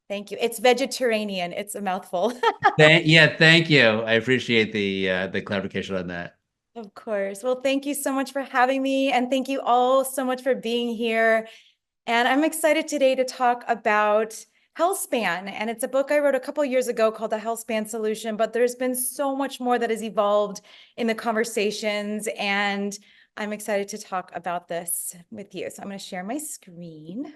Thank you. It's vegetarian. It's a mouthful. Yeah, thank you. I appreciate the clarification on that. Of course. Well, thank you so much for having me. And thank you all so much for being here. And I'm excited today to talk about Healthspan. And it's a book I wrote a couple years ago called The Healthspan Solution, but there's been so much more that has evolved in the conversations. And I'm excited to talk about this with you. So I'm going to share my screen.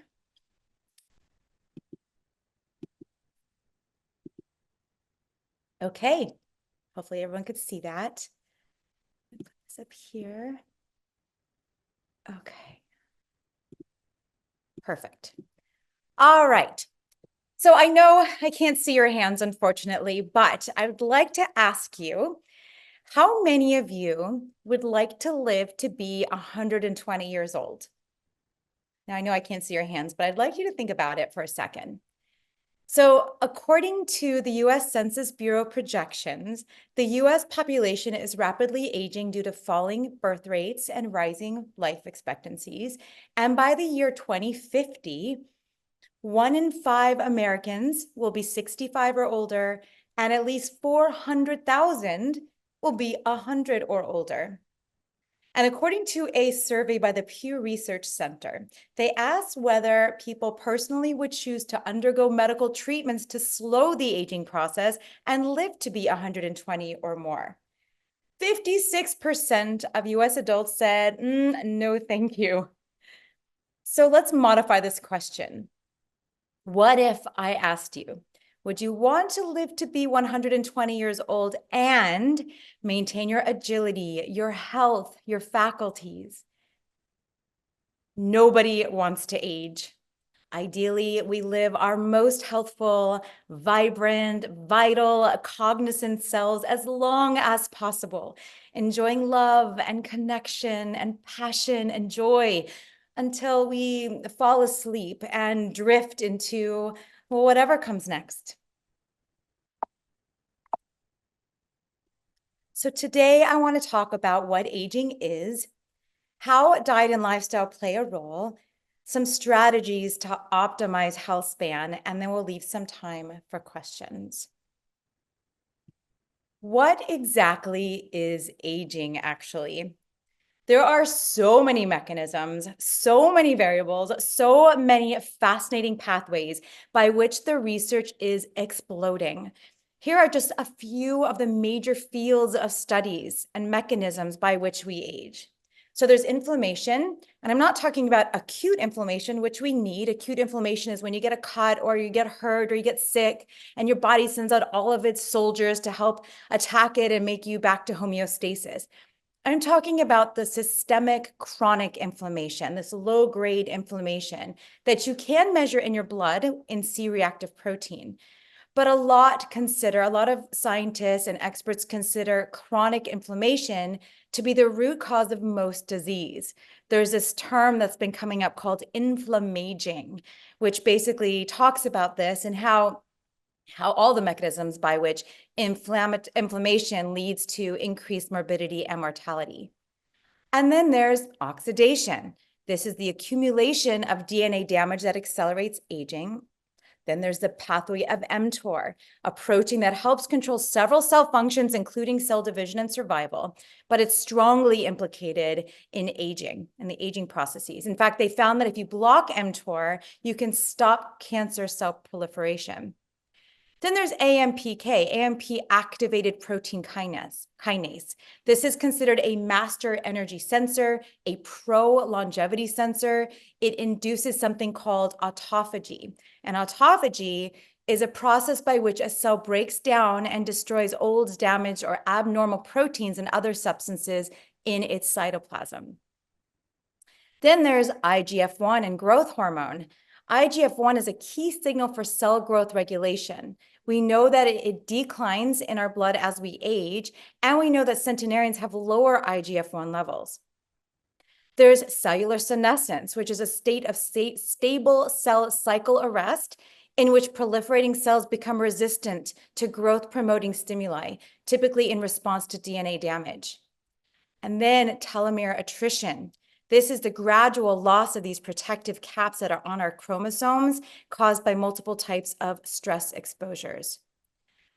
Okay. Hopefully everyone could see that. Put this up here. Okay. Perfect. All right. So I know I can't see your hands, unfortunately, but I would like to ask you, how many of you would like to live to be 120 years old? Now, I know I can't see your hands, but I'd like you to think about it for a second. So according to the US Census Bureau projections, the US population is rapidly aging due to falling birth rates and rising life expectancies. And by the year 2050, 1 in 5 Americans will be 65 or older, and at least 400,000 will be 100 or older. And according to a survey by the Pew Research Center, they asked whether people personally would choose to undergo medical treatments to slow the aging process and live to be 120 or more. 56% of US adults said, no, thank you. So let's modify this question. What if I asked you, would you want to live to be 120 years old and maintain your agility, your health, your faculties? Nobody wants to age. Ideally, we live our most healthful, vibrant, vital, cognizant selves as long as possible, enjoying love and connection and passion and joy until we fall asleep and drift into whatever comes next. So today I want to talk about what aging is, how diet and lifestyle play a role, some strategies to optimize health span, and then we'll leave some time for questions. What exactly is aging, actually? There are so many mechanisms, so many variables, so many fascinating pathways by which the research is exploding. Here are just a few of the major fields of studies and mechanisms by which we age. So there's inflammation, and I'm not talking about acute inflammation, which we need. Acute inflammation is when you get a cut or you get hurt or you get sick and your body sends out all of its soldiers to help attack it and make you back to homeostasis. I'm talking about the systemic chronic inflammation, this low-grade inflammation that you can measure in your blood in C-reactive protein. But a lot of scientists and experts consider chronic inflammation to be the root cause of most disease. There's this term that's been coming up called inflammaging, which basically talks about this and how all the mechanisms by which inflammation leads to increased morbidity and mortality. And then there's oxidation. This is the accumulation of DNA damage that accelerates aging. Then there's the pathway of mTOR, a protein that helps control several cell functions, including cell division and survival, but it's strongly implicated in aging and the aging processes. In fact, they found that if you block mTOR, you can stop cancer cell proliferation. Then there's AMPK, AMP activated protein kinase. This is considered a master energy sensor, a pro-longevity sensor. It induces something called autophagy. And autophagy is a process by which a cell breaks down and destroys old, damaged, or abnormal proteins and other substances in its cytoplasm. Then there's IGF-1 and growth hormone. IGF-1 is a key signal for cell growth regulation. We know that it declines in our blood as we age, and we know that centenarians have lower IGF-1 levels. There's cellular senescence, which is a state of stable cell cycle arrest in which proliferating cells become resistant to growth-promoting stimuli, typically in response to DNA damage. And then telomere attrition. This is the gradual loss of these protective caps that are on our chromosomes caused by multiple types of stress exposures.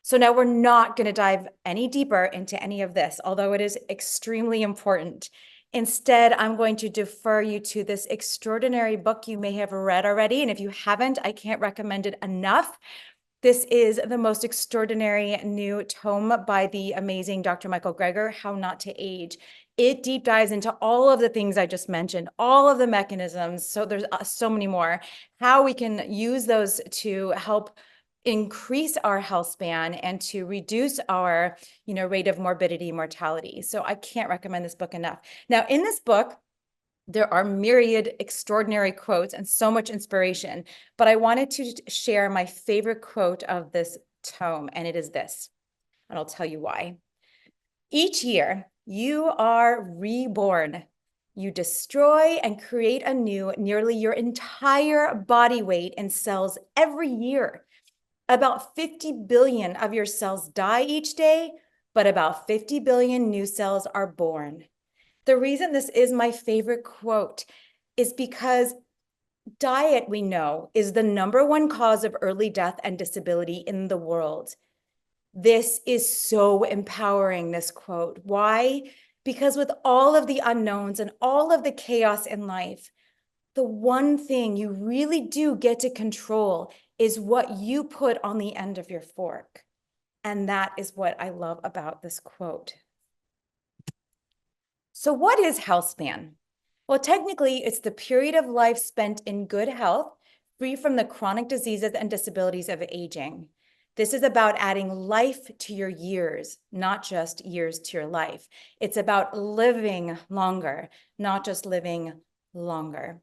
So now we're not going to dive any deeper into any of this, although it is extremely important. Instead, I'm going to defer you to this extraordinary book you may have read already. And if you haven't, I can't recommend it enough. This is the most extraordinary new tome by the amazing Dr. Michael Greger, How Not to Age. It deep dives into all of the things I just mentioned, all of the mechanisms. So there's so many more, how we can use those to help increase our health span and to reduce our, rate of morbidity, mortality. So I can't recommend this book enough. Now, in this book, there are myriad extraordinary quotes and so much inspiration, but I wanted to share my favorite quote of this tome, and it is this, and I'll tell you why. Each year, you are reborn. You destroy and create anew nearly your entire body weight in cells every year. About 50 billion of your cells die each day, but about 50 billion new cells are born. The reason this is my favorite quote is because diet, we know, is the #1 cause of early death and disability in the world. This is so empowering, this quote. Why? Because with all of the unknowns and all of the chaos in life, the one thing you really do get to control is what you put on the end of your fork. And that is what I love about this quote. So what is health span? Well, technically, it's the period of life spent in good health, free from the chronic diseases and disabilities of aging. This is about adding life to your years, not just years to your life. It's about living longer, not just living longer.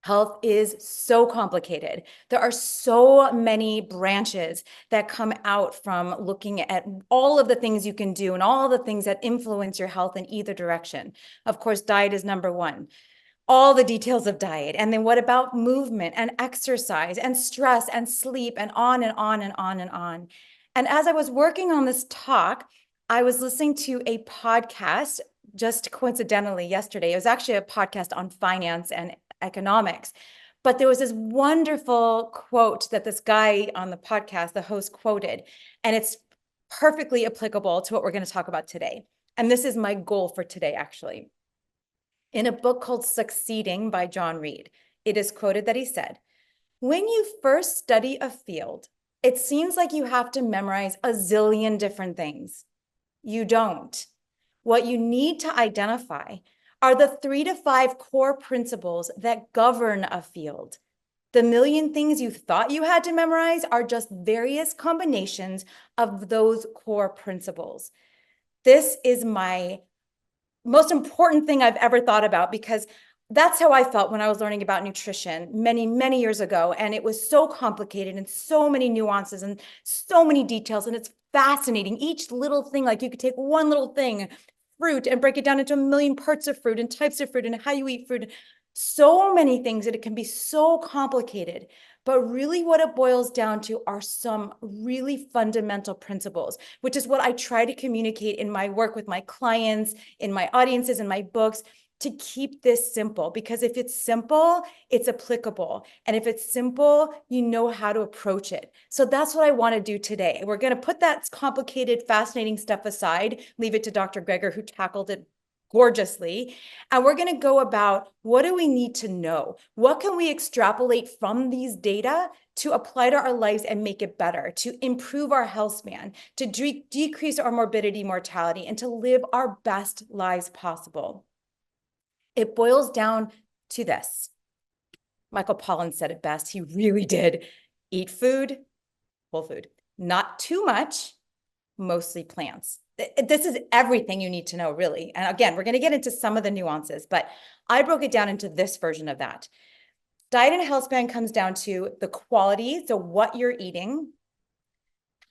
Health is so complicated. There are so many branches that come out from looking at all of the things you can do and all the things that influence your health in either direction. Of course, diet is #1. All the details of diet. And then what about movement and exercise and stress and sleep and on and on and on and on. And as I was working on this talk, I was listening to a podcast just coincidentally yesterday. It was actually a podcast on finance and economics. But there was this wonderful quote that this guy on the podcast, the host, quoted, and it's perfectly applicable to what we're going to talk about today. And this is my goal for today, actually. In a book called Succeeding by John Reed, it is quoted that he said, "When you first study a field, it seems like you have to memorize a zillion different things. You don't. What you need to identify are the 3 to 5 core principles that govern a field. The million things you thought you had to memorize are just various combinations of those core principles." This is my most important thing I've ever thought about, because that's how I felt when I was learning about nutrition many, many years ago. And it was so complicated and so many nuances and so many details. And it's fascinating. Each little thing, like you could take one little thing, fruit, and break it down into a million parts of fruit and types of fruit and how you eat fruit. So many things that it can be so complicated. But really what it boils down to are some really fundamental principles, which is what I try to communicate in my work with my clients, in my audiences, in my books, to keep this simple. Because if it's simple, it's applicable. And if it's simple, you know how to approach it. So that's what I want to do today. We're going to put that complicated, fascinating stuff aside, leave it to Dr. Greger, who tackled it gorgeously. And we're going to go about, what do we need to know? What can we extrapolate from these data to apply to our lives and make it better, to improve our health span, to decrease our morbidity, mortality, and to live our best lives possible? It boils down to this. Michael Pollan said it best. He really did. Eat food, whole food, not too much, mostly plants. This is everything you need to know, really. And again, we're going to get into some of the nuances, but I broke it down into this version of that. Diet and health span comes down to the quality, so what you're eating,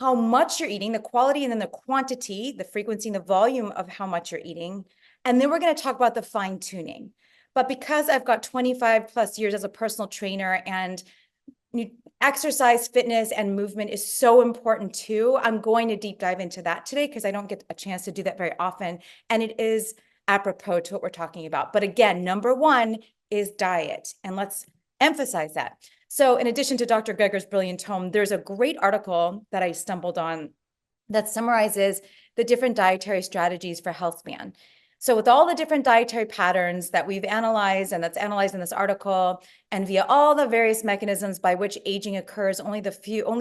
how much you're eating, the quality, and then the quantity, the frequency and the volume of how much you're eating. And then we're going to talk about the fine tuning. But because I've got 25 plus years as a personal trainer, and exercise, fitness, and movement is so important too, I'm going to deep dive into that today because I don't get a chance to do that very often. And it is apropos to what we're talking about. But again, number one is diet. And let's emphasize that. So in addition to Dr. Greger's brilliant tome, there's a great article that I stumbled on that summarizes the different dietary strategies for Healthspan. So with all the different dietary patterns that we've analyzed and that's analyzed in this article, and via all the various mechanisms by which aging occurs, only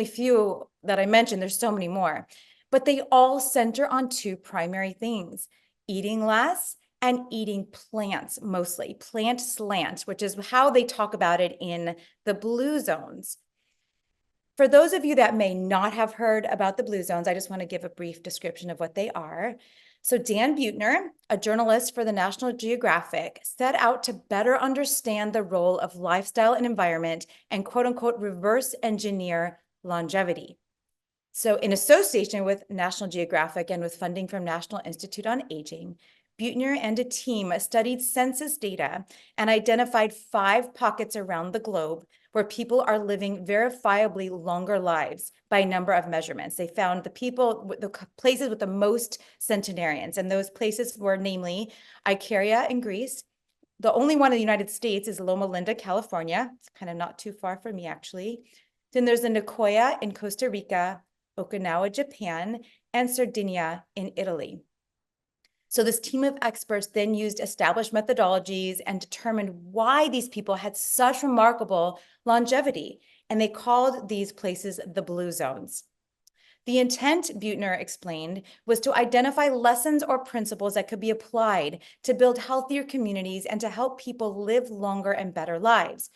few that I mentioned, there's so many more, but they all center on two primary things: eating less and eating plants, mostly plant slant, which is how they talk about it in the blue zones. For those of you that may not have heard about the blue zones, I just want to give a brief description of what they are. So Dan Buettner, a journalist for the National Geographic, set out to better understand the role of lifestyle and environment and quote unquote reverse engineer longevity. So in association with National Geographic and with funding from National Institute on Aging, Buettner and a team studied census data and identified 5 pockets around the globe where people are living verifiably longer lives by number of measurements. They found the places with the most centenarians, and those places were namely Icaria in Greece. The only one in the United States is Loma Linda, California. It's kind of not too far from me, actually. Then there's the Nicoya in Costa Rica, Okinawa, Japan, and Sardinia in Italy. So this team of experts then used established methodologies and determined why these people had such remarkable longevity. And they called these places the blue zones. The intent, Buettner explained, was to identify lessons or principles that could be applied to build healthier communities and to help people live longer and better lives.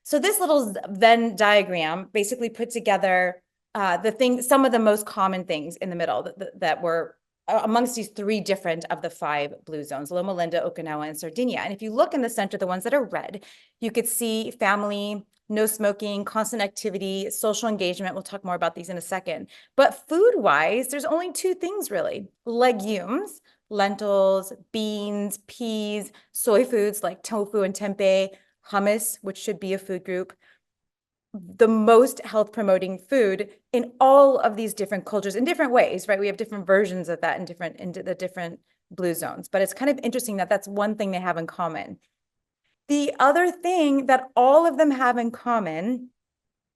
So this little Venn diagram basically put together some of the most common things in the middle that were amongst these 3 different of the 5 blue zones: Loma Linda, Okinawa, and Sardinia. And if you look in the center, the ones that are red, you could see family, no smoking, constant activity, social engagement. We'll talk more about these in a second. But food-wise, there's only 2 things really: legumes, lentils, beans, peas, soy foods like tofu and tempeh, hummus, which should be a food group, the most health promoting food in all of these different cultures in different ways, right? We have different versions of that in the different blue zones, but it's kind of interesting that that's one thing they have in common. The other thing that all of them have in common,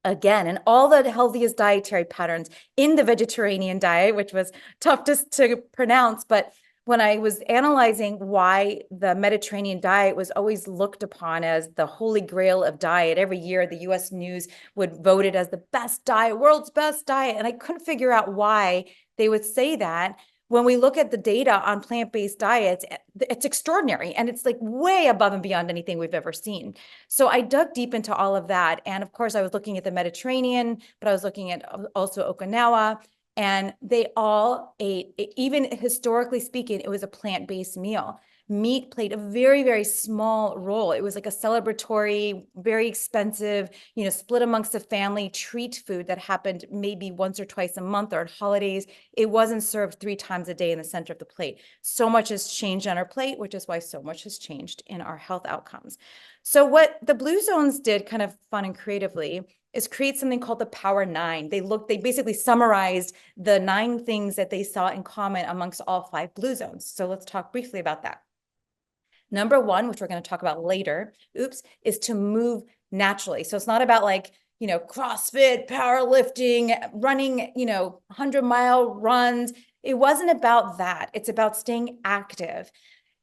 again, in all the healthiest dietary patterns in the vegetarian diet, which was tough to pronounce, but when I was analyzing why the Mediterranean diet was always looked upon as the holy grail of diet, every year the US News would vote it as the best diet, world's best diet, and I couldn't figure out why they would say that. When we look at the data on plant-based diets, it's extraordinary, and it's like way above and beyond anything we've ever seen. So I dug deep into all of that, and of course I was looking at the Mediterranean, but I was looking at also Okinawa, and they all ate, even historically speaking, it was a plant-based meal. Meat played a very, very small role. It was like a celebratory, very expensive, split amongst the family treat food that happened maybe once or twice a month or at holidays. It wasn't served 3 times a day in the center of the plate. So much has changed on our plate, which is why so much has changed in our health outcomes. So what the blue zones did, kind of fun and creatively, is create something called the Power 9. They basically summarized the 9 things that they saw in common amongst all 5 blue zones. So let's talk briefly about that. Number 1, which we're going to talk about later, is to move naturally. So it's not about like, CrossFit, powerlifting, running, 100-mile runs. It wasn't about that. It's about staying active.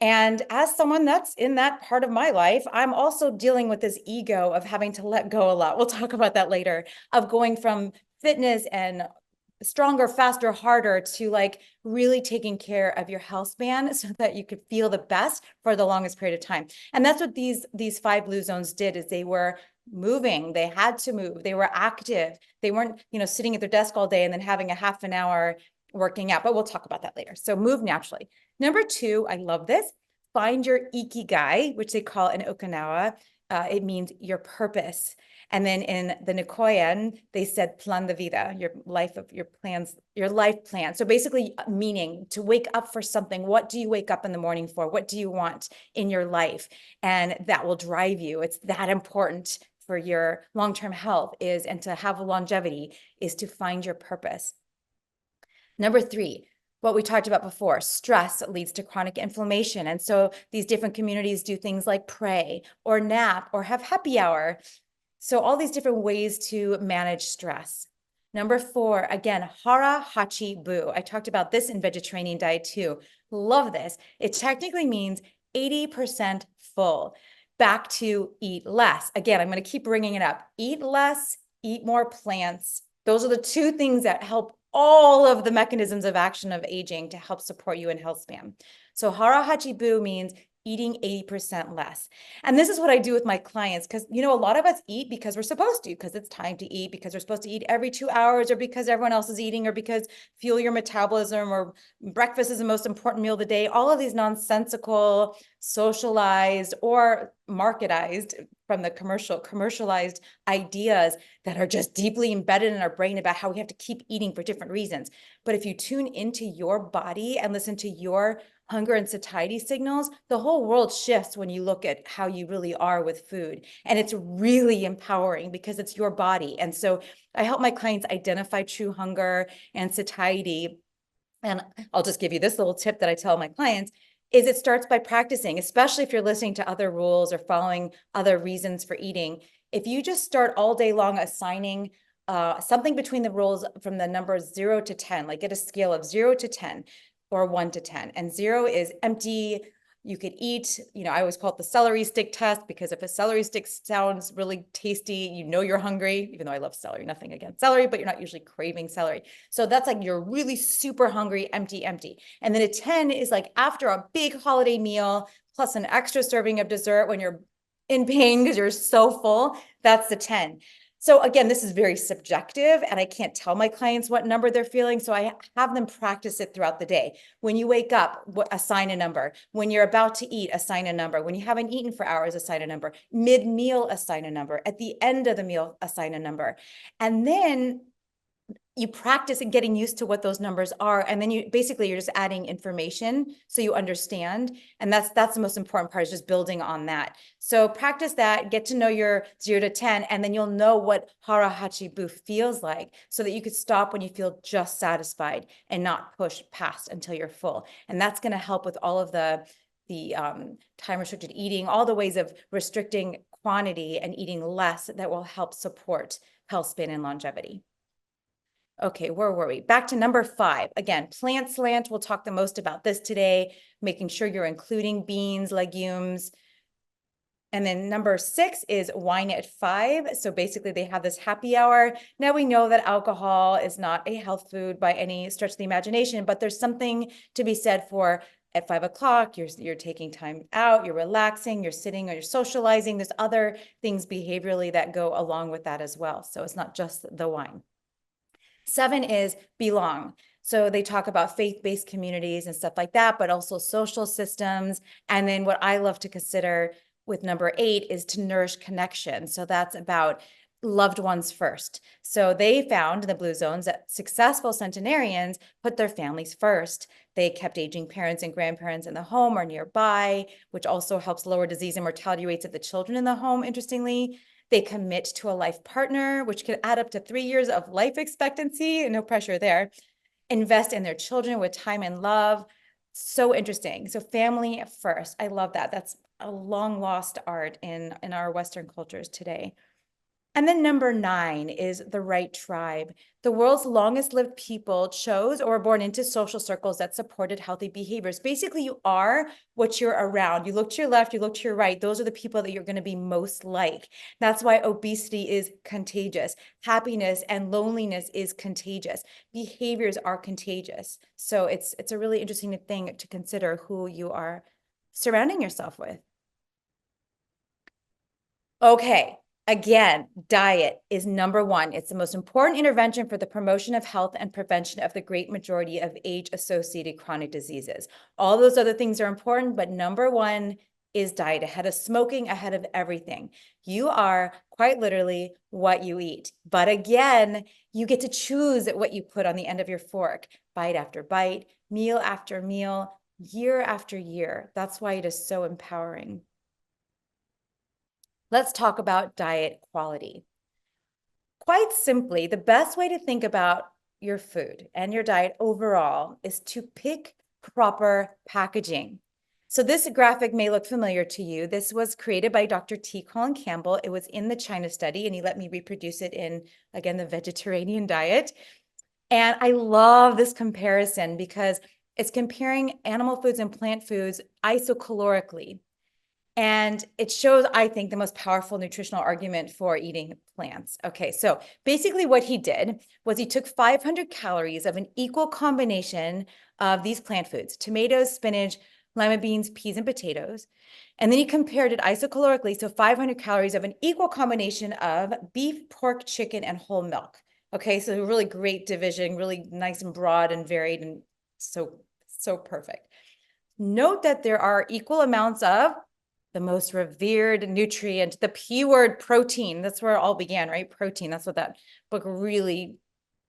And as someone that's in that part of my life, I'm also dealing with this ego of having to let go a lot. We'll talk about that later, of going from fitness and stronger, faster, harder to like really taking care of your health span so that you could feel the best for the longest period of time. And that's what these 5 blue zones did, is they were moving. They had to move. They were active. They weren't, sitting at their desk all day and then having a half an hour working out, but we'll talk about that later. So move naturally. Number 2, I love this. Find your ikigai, which they call in Okinawa. It means your purpose. And then in the Nicoyan, they said plan de vida, your life plan. So basically meaning to wake up for something. What do you wake up in the morning for? What do you want in your life? And that will drive you. It's that important for your long-term health and to have longevity is to find your purpose. Number 3, what we talked about before, stress leads to chronic inflammation. And so these different communities do things like pray or nap or have happy hour. So all these different ways to manage stress. Number 4, again, hara hachi bu. I talked about this in vegetarian diet too. Love this. It technically means 80% full. Back to eat less. Again, I'm going to keep bringing it up. Eat less, eat more plants. Those are the two things that help all of the mechanisms of action of aging to help support you in Healthspan. So hara hachi bu means eating 80% less. And this is what I do with my clients because, you know, a lot of us eat because we're supposed to, because it's time to eat, because we're supposed to eat every 2 hours, or because everyone else is eating, or because fuel your metabolism, or breakfast is the most important meal of the day. All of these nonsensical, socialized, or marketized from the commercialized ideas that are just deeply embedded in our brain about how we have to keep eating for different reasons. But if you tune into your body and listen to your hunger and satiety signals, the whole world shifts when you look at how you really are with food. And it's really empowering because it's your body. And so I help my clients identify true hunger and satiety. And I'll just give you this little tip that I tell my clients is it starts by practicing, especially if you're listening to other rules or following other reasons for eating. If you just start all day long assigning something between the rules from the numbers 0 to 10, like get a scale of 0 to 10 or 1 to 10. And 0 is empty. You could eat, you know, I always call it the celery stick test, because if a celery stick sounds really tasty, you know you're hungry, even though I love celery, nothing against celery, but you're not usually craving celery. So that's like you're really super hungry, empty, empty. And then a 10 is like after a big holiday meal, plus an extra serving of dessert when you're in pain because you're so full, that's the 10. So again, this is very subjective, and I can't tell my clients what number they're feeling. So I have them practice it throughout the day. When you wake up, assign a number. When you're about to eat, assign a number. When you haven't eaten for hours, assign a number. Mid-meal, assign a number. At the end of the meal, assign a number. And then you practice and getting used to what those numbers are. And then you're just adding information so you understand. And that's the most important part, is just building on that. So practice that, get to know your 0 to 10, and then you'll know what hara hachi bu feels like, so that you could stop when you feel just satisfied and not push past until you're full. And that's going to help with all of the time restricted eating, all the ways of restricting quantity and eating less that will help support health span and longevity. Okay, where were we? Back to number 5. Again, plant slant. We'll talk the most about this today, making sure you're including beans, legumes. And then number 6 is wine at 5. So basically they have this happy hour. Now we know that alcohol is not a health food by any stretch of the imagination, but there's something to be said for at 5 o'clock, you're taking time out, you're relaxing, you're sitting, or you're socializing. There's other things behaviorally that go along with that as well. So it's not just the wine. 7 is belong. So they talk about faith-based communities and stuff like that, but also social systems. And then what I love to consider with number 8 is to nourish connection. So that's about loved ones first. So they found in the blue zones that successful centenarians put their families first. They kept aging parents and grandparents in the home or nearby, which also helps lower disease and mortality rates of the children in the home, interestingly. They commit to a life partner, which could add up to 3 years of life expectancy, and no pressure there. Invest in their children with time and love. So interesting. So family first. I love that. That's a long lost art in our Western cultures today. And then number 9 is the right tribe. The world's longest lived people chose or were born into social circles that supported healthy behaviors. Basically, you are what you're around. You look to your left, you look to your right. Those are the people that you're going to be most like. That's why obesity is contagious. Happiness and loneliness is contagious. Behaviors are contagious. So it's a really interesting thing to consider who you are surrounding yourself with. Okay. Again, diet is number 1. It's the most important intervention for the promotion of health and prevention of the great majority of age-associated chronic diseases. All those other things are important, but number 1 is diet, ahead of smoking, ahead of everything. You are quite literally what you eat. But again, you get to choose what you put on the end of your fork, bite after bite, meal after meal, year after year. That's why it is so empowering. Let's talk about diet quality. Quite simply, the best way to think about your food and your diet overall is to pick proper packaging. So this graphic may look familiar to you. This was created by Dr. T. Colin Campbell. It was in the China study, and he let me reproduce it in, again, the vegetarian diet. And I love this comparison because it's comparing animal foods and plant foods isocalorically. And it shows, I think, the most powerful nutritional argument for eating plants. Okay, so basically what he did was he took 500 calories of an equal combination of these plant foods, tomatoes, spinach, lima beans, peas, and potatoes. And then he compared it isocalorically, so 500 calories of an equal combination of beef, pork, chicken, and whole milk. Okay, so a really great division, really nice and broad and varied, and so perfect. Note that there are equal amounts of the most revered nutrient, the P word, protein. That's where it all began, right? Protein. That's what that book really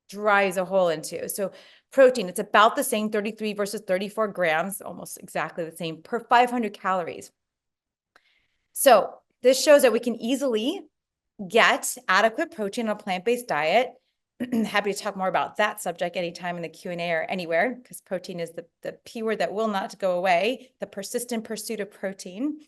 drives a hole into. So protein, it's about the same, 33 versus 34 grams, almost exactly the same per 500 calories. So this shows that we can easily get adequate protein on a plant-based diet. Happy to talk more about that subject anytime in the Q&A or anywhere, because protein is the P word that will not go away, the persistent pursuit of protein.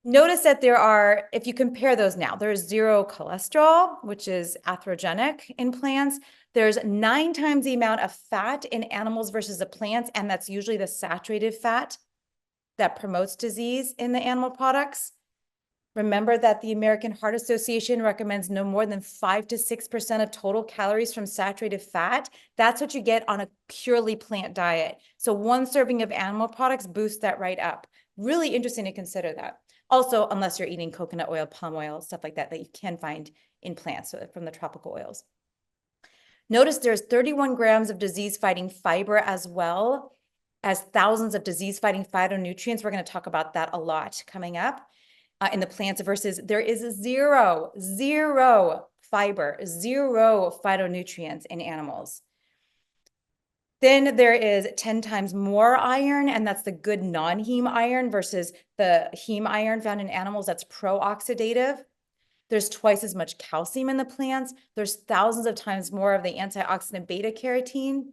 Notice that there are, if you compare those now, there's 0 cholesterol, which is atherogenic in plants. There's 9 times the amount of fat in animals versus the plants, and that's usually the saturated fat that promotes disease in the animal products. Remember that the American Heart Association recommends no more than 5 to 6% of total calories from saturated fat. That's what you get on a purely plant diet. So 1 serving of animal products boosts that right up. Really interesting to consider that. Also, unless you're eating coconut oil, palm oil, stuff like that, that you can find in plants, so from the tropical oils. Notice there's 31 grams of disease-fighting fiber as well as thousands of disease-fighting phytonutrients. We're going to talk about that a lot coming up in the plants versus there is zero fiber, 0 phytonutrients in animals. Then there is 10 times more iron, and that's the good non-heme iron versus the heme iron found in animals that's pro-oxidative. There's twice as much calcium in the plants. There's thousands of times more of the antioxidant beta carotene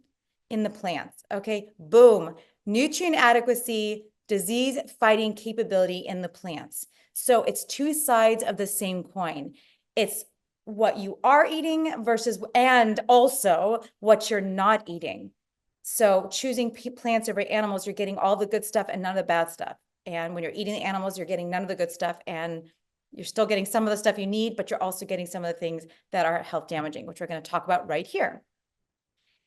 in the plants. Okay, boom. Nutrient adequacy, disease fighting capability in the plants. So it's 2 sides of the same coin. It's what you are eating versus, and also what you're not eating. So choosing plants over animals, you're getting all the good stuff and none of the bad stuff. And when you're eating the animals, you're getting none of the good stuff, and you're still getting some of the stuff you need, but you're also getting some of the things that are health damaging, which we're going to talk about right here.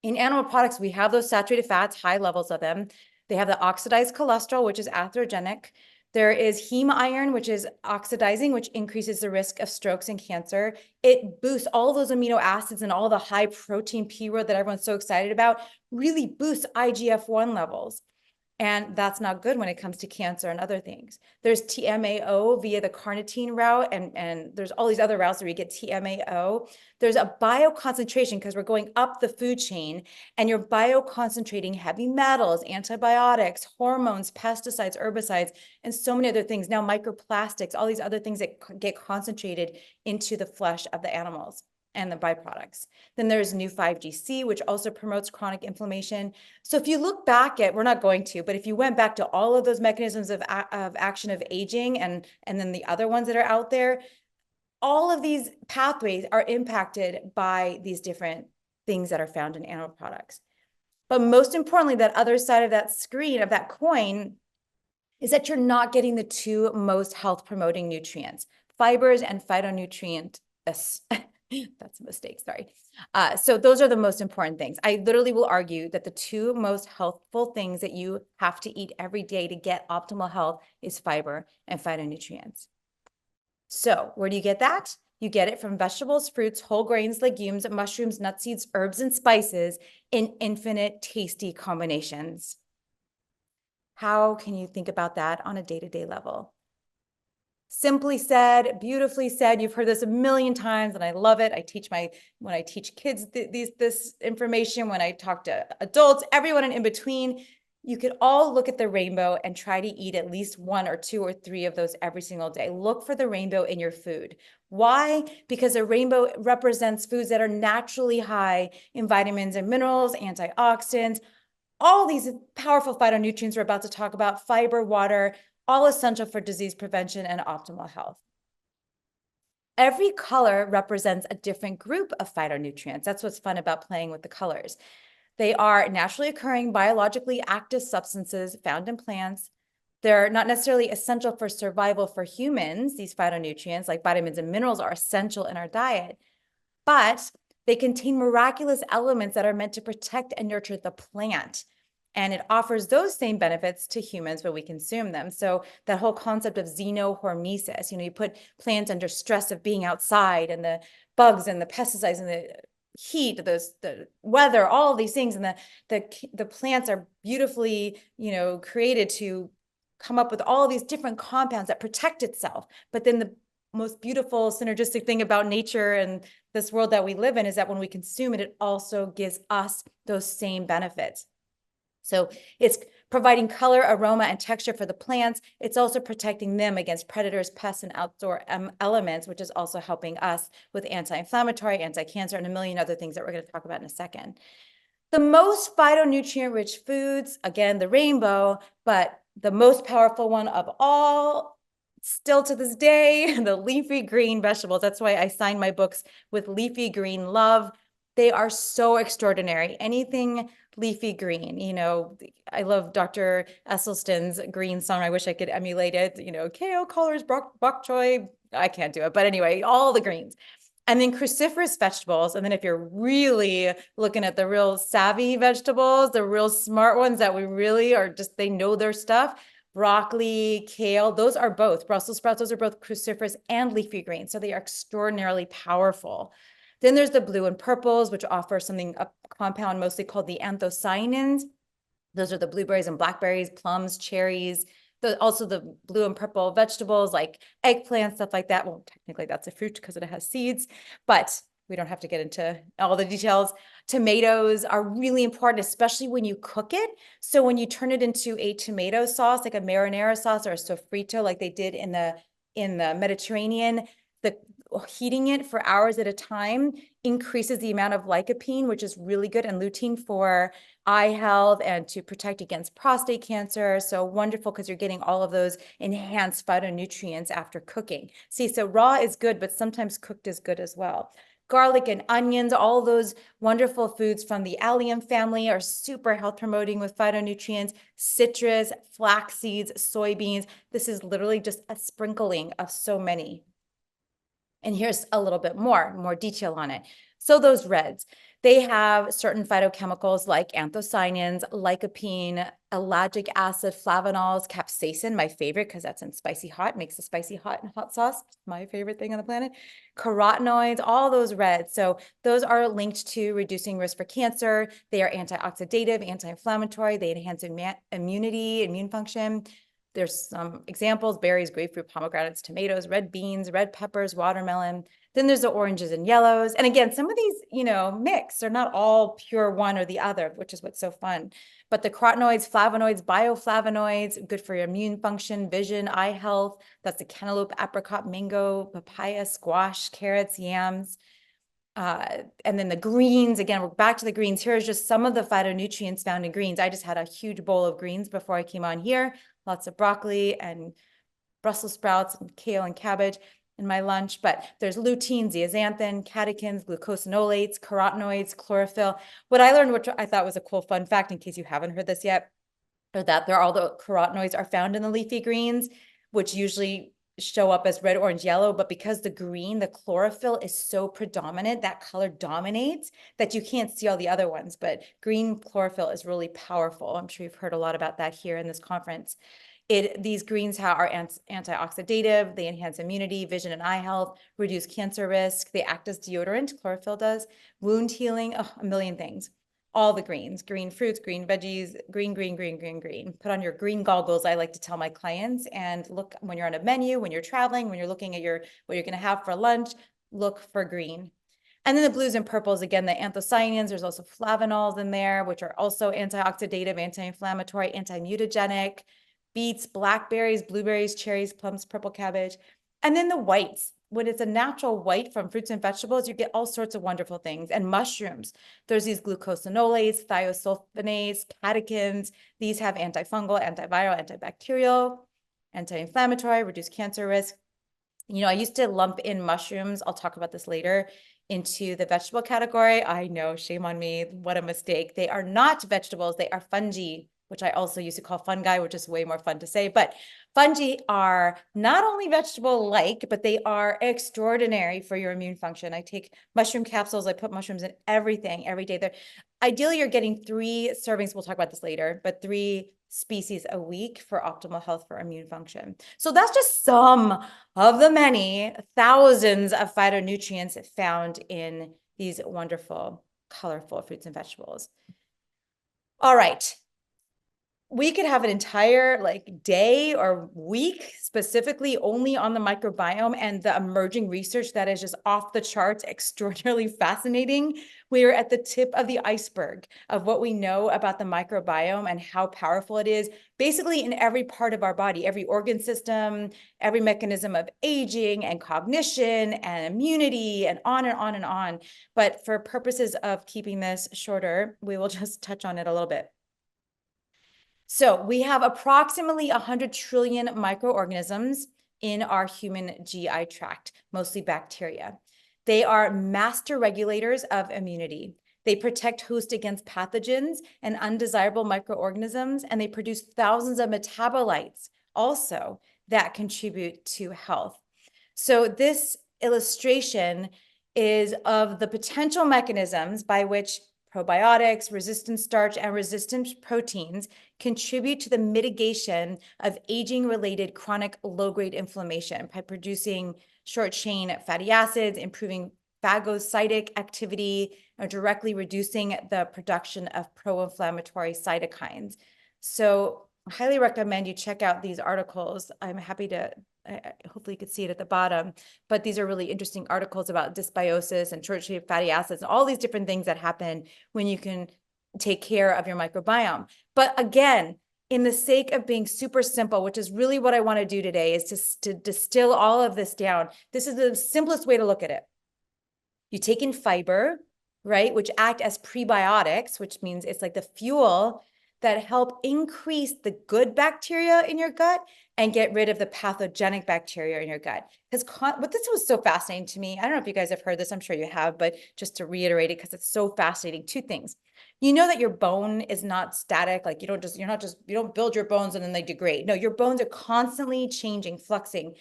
In animal products, we have those saturated fats, high levels of them. They have the oxidized cholesterol, which is atherogenic. There is heme iron, which is oxidizing, which increases the risk of strokes and cancer. It boosts all those amino acids and all the high protein P word that everyone's so excited about, really boosts IGF-1 levels. And that's not good when it comes to cancer and other things. There's TMAO via the carnitine route, and there's all these other routes where you get TMAO. There's a bioconcentration because we're going up the food chain, and you're bioconcentrating heavy metals, antibiotics, hormones, pesticides, herbicides, and so many other things. Now microplastics, all these other things that get concentrated into the flesh of the animals and the byproducts. Then there's new 5GC, which also promotes chronic inflammation. So if you look back at, we're not going to, but if you went back to all of those mechanisms of action of aging and then the other ones that are out there, all of these pathways are impacted by these different things that are found in animal products. But most importantly, that other side of that screen, of that coin, is that you're not getting the 2 most health promoting nutrients, fibers and phytonutrient. That's a mistake, sorry. So those are the most important things. I literally will argue that the 2 most healthful things that you have to eat every day to get optimal health is fiber and phytonutrients. So where do you get that? You get it from vegetables, fruits, whole grains, legumes, mushrooms, nuts, seeds, herbs, and spices in infinite tasty combinations. How can you think about that on a day-to-day level? Simply said, beautifully said. You've heard this a million times, and I love it. When I teach kids this information, when I talk to adults, everyone in between, You could all look at the rainbow and try to eat at least 1 or 2 or 3 of those every single day. Look for the rainbow in your food. Why? Because a rainbow represents foods that are naturally high in vitamins and minerals, antioxidants, all these powerful phytonutrients we're about to talk about, fiber, water, all essential for disease prevention and optimal health. Every color represents a different group of phytonutrients. That's what's fun about playing with the colors. They are naturally occurring, biologically active substances found in plants. They're not necessarily essential for survival for humans. These phytonutrients, like vitamins and minerals, are essential in our diet, but they contain miraculous elements that are meant to protect and nurture the plant. And it offers those same benefits to humans when we consume them. So that whole concept of xenohormesis, you put plants under stress of being outside, and the bugs and the pesticides and the heat, the weather, all of these things, and the plants are beautifully, created to come up with all of these different compounds that protect itself. But then the most beautiful synergistic thing about nature and this world that we live in is that when we consume it, it also gives us those same benefits. So it's providing color, aroma, and texture for the plants. It's also protecting them against predators, pests, and outdoor elements, which is also helping us with anti-inflammatory, anti-cancer, and a million other things that we're going to talk about in a second. The most phytonutrient-rich foods, again, the rainbow, but the most powerful one of all, still to this day, the leafy green vegetables. That's why I signed my books with leafy green love. They are so extraordinary. Anything leafy green, I love Dr. Esselstyn's green song. I wish I could emulate it, kale, collards, bok choy. I can't do it. But anyway, all the greens. And then cruciferous vegetables. And then if you're really looking at the real savvy vegetables, the real smart ones that we really are just, they know their stuff, broccoli, kale, those are both. Brussels sprouts, those are both cruciferous and leafy greens. So they are extraordinarily powerful. Then there's the blue and purples, which offer a compound mostly called the anthocyanins. Those are the blueberries and blackberries, plums, cherries. Also the blue and purple vegetables like eggplant, stuff like that. Well, technically that's a fruit because it has seeds, but we don't have to get into all the details. Tomatoes are really important, especially when you cook it. So when you turn it into a tomato sauce, like a marinara sauce or a sofrito, like they did in the Mediterranean, heating it for hours at a time increases the amount of lycopene, which is really good, and lutein for eye health and to protect against prostate cancer. So wonderful because you're getting all of those enhanced phytonutrients after cooking. See, so raw is good, but sometimes cooked is good as well. Garlic and onions, all those wonderful foods from the allium family are super health promoting with phytonutrients. Citrus, flax seeds, soybeans. This is literally just a sprinkling of so many. And here's a little bit more detail on it. So those reds, they have certain phytochemicals like anthocyanins, lycopene, ellagic acid, flavonols, capsaicin, my favorite because that's in spicy hot, makes the spicy hot and hot sauce, my favorite thing on the planet. Carotenoids, all those reds. So those are linked to reducing risk for cancer. They are antioxidative, anti-inflammatory. They enhance immunity, immune function. There's some examples: berries, grapefruit, pomegranates, tomatoes, red beans, red peppers, watermelon. Then there's the oranges and yellows. And again, some of these, mix. They're not all pure one or the other, which is what's so fun. But the carotenoids, flavonoids, bioflavonoids, good for your immune function, vision, eye health. That's the cantaloupe, apricot, mango, papaya, squash, carrots, yams. And then the greens, again, we're back to the greens. Here's just some of the phytonutrients found in greens. I just had a huge bowl of greens before I came on here. Lots of broccoli and Brussels sprouts and kale and cabbage in my lunch. But there's lutein, zeaxanthin, catechins, glucosinolates, carotenoids, chlorophyll. What I learned, which I thought was a cool fun fact in case you haven't heard this yet, or that all the carotenoids are found in the leafy greens, which usually show up as red, orange, yellow, but because the green, the chlorophyll is so predominant, that color dominates, that you can't see all the other ones. But green chlorophyll is really powerful. I'm sure you've heard a lot about that here in this conference. These greens are antioxidative, they enhance immunity, vision and eye health, reduce cancer risk, they act as deodorant, chlorophyll does, wound healing, a million things. All the greens, green fruits, green veggies, green, green, green, green, green. Put on your green goggles, I like to tell my clients, and look when you're on a menu, when you're traveling, when you're looking at what you're going to have for lunch, look for green. And then the blues and purples, again, the anthocyanins, there's also flavonols in there, which are also antioxidative, anti-inflammatory, anti-mutagenic. Beets, blackberries, blueberries, cherries, plums, purple cabbage. And then the whites. When it's a natural white from fruits and vegetables, you get all sorts of wonderful things. And mushrooms, there's these glucosinolates, thiosulfonates, catechins. These have antifungal, antiviral, antibacterial, anti-inflammatory, reduce cancer risk. You know, I used to lump in mushrooms, I'll talk about this later, into the vegetable category. I know, shame on me, what a mistake. They are not vegetables, they are fungi, which I also used to call fungi, which is way more fun to say. But fungi are not only vegetable-like, but they are extraordinary for your immune function. I take mushroom capsules, I put mushrooms in everything every day. Ideally, you're getting 3 servings, we'll talk about this later, but 3 species a week for optimal health for immune function. So that's just some of the many thousands of phytonutrients found in these wonderful, colorful fruits and vegetables. All right. We could have an entire day or week specifically only on the microbiome and the emerging research that is just off the charts, extraordinarily fascinating. We are at the tip of the iceberg of what we know about the microbiome and how powerful it is, basically in every part of our body, every organ system, every mechanism of aging and cognition and immunity and on and on and on. But for purposes of keeping this shorter, we will just touch on it a little bit. So we have approximately 100 trillion microorganisms in our human GI tract, mostly bacteria. They are master regulators of immunity. They protect host against pathogens and undesirable microorganisms, and they produce thousands of metabolites also that contribute to health. So this illustration is of the potential mechanisms by which probiotics, resistant starch, and resistant proteins contribute to the mitigation of aging-related chronic low-grade inflammation by producing short-chain fatty acids, improving phagocytic activity, or directly reducing the production of pro-inflammatory cytokines. So I highly recommend you check out these articles. I'm happy to hopefully you could see it at the bottom, but these are really interesting articles about dysbiosis and short-chain fatty acids and all these different things that happen when you can take care of your microbiome. But again, in the sake of being super simple, which is really what I want to do today, is to distill all of this down. This is the simplest way to look at it. You take in fiber, right, which act as prebiotics, which means it's like the fuel that help increase the good bacteria in your gut and get rid of the pathogenic bacteria in your gut. Because what this was so fascinating to me, I don't know if you guys have heard this, I'm sure you have, but just to reiterate it, because it's so fascinating, 2 things. You know that your bone is not static, like you don't build your bones and then they degrade. No, your bones are constantly changing, fluxing.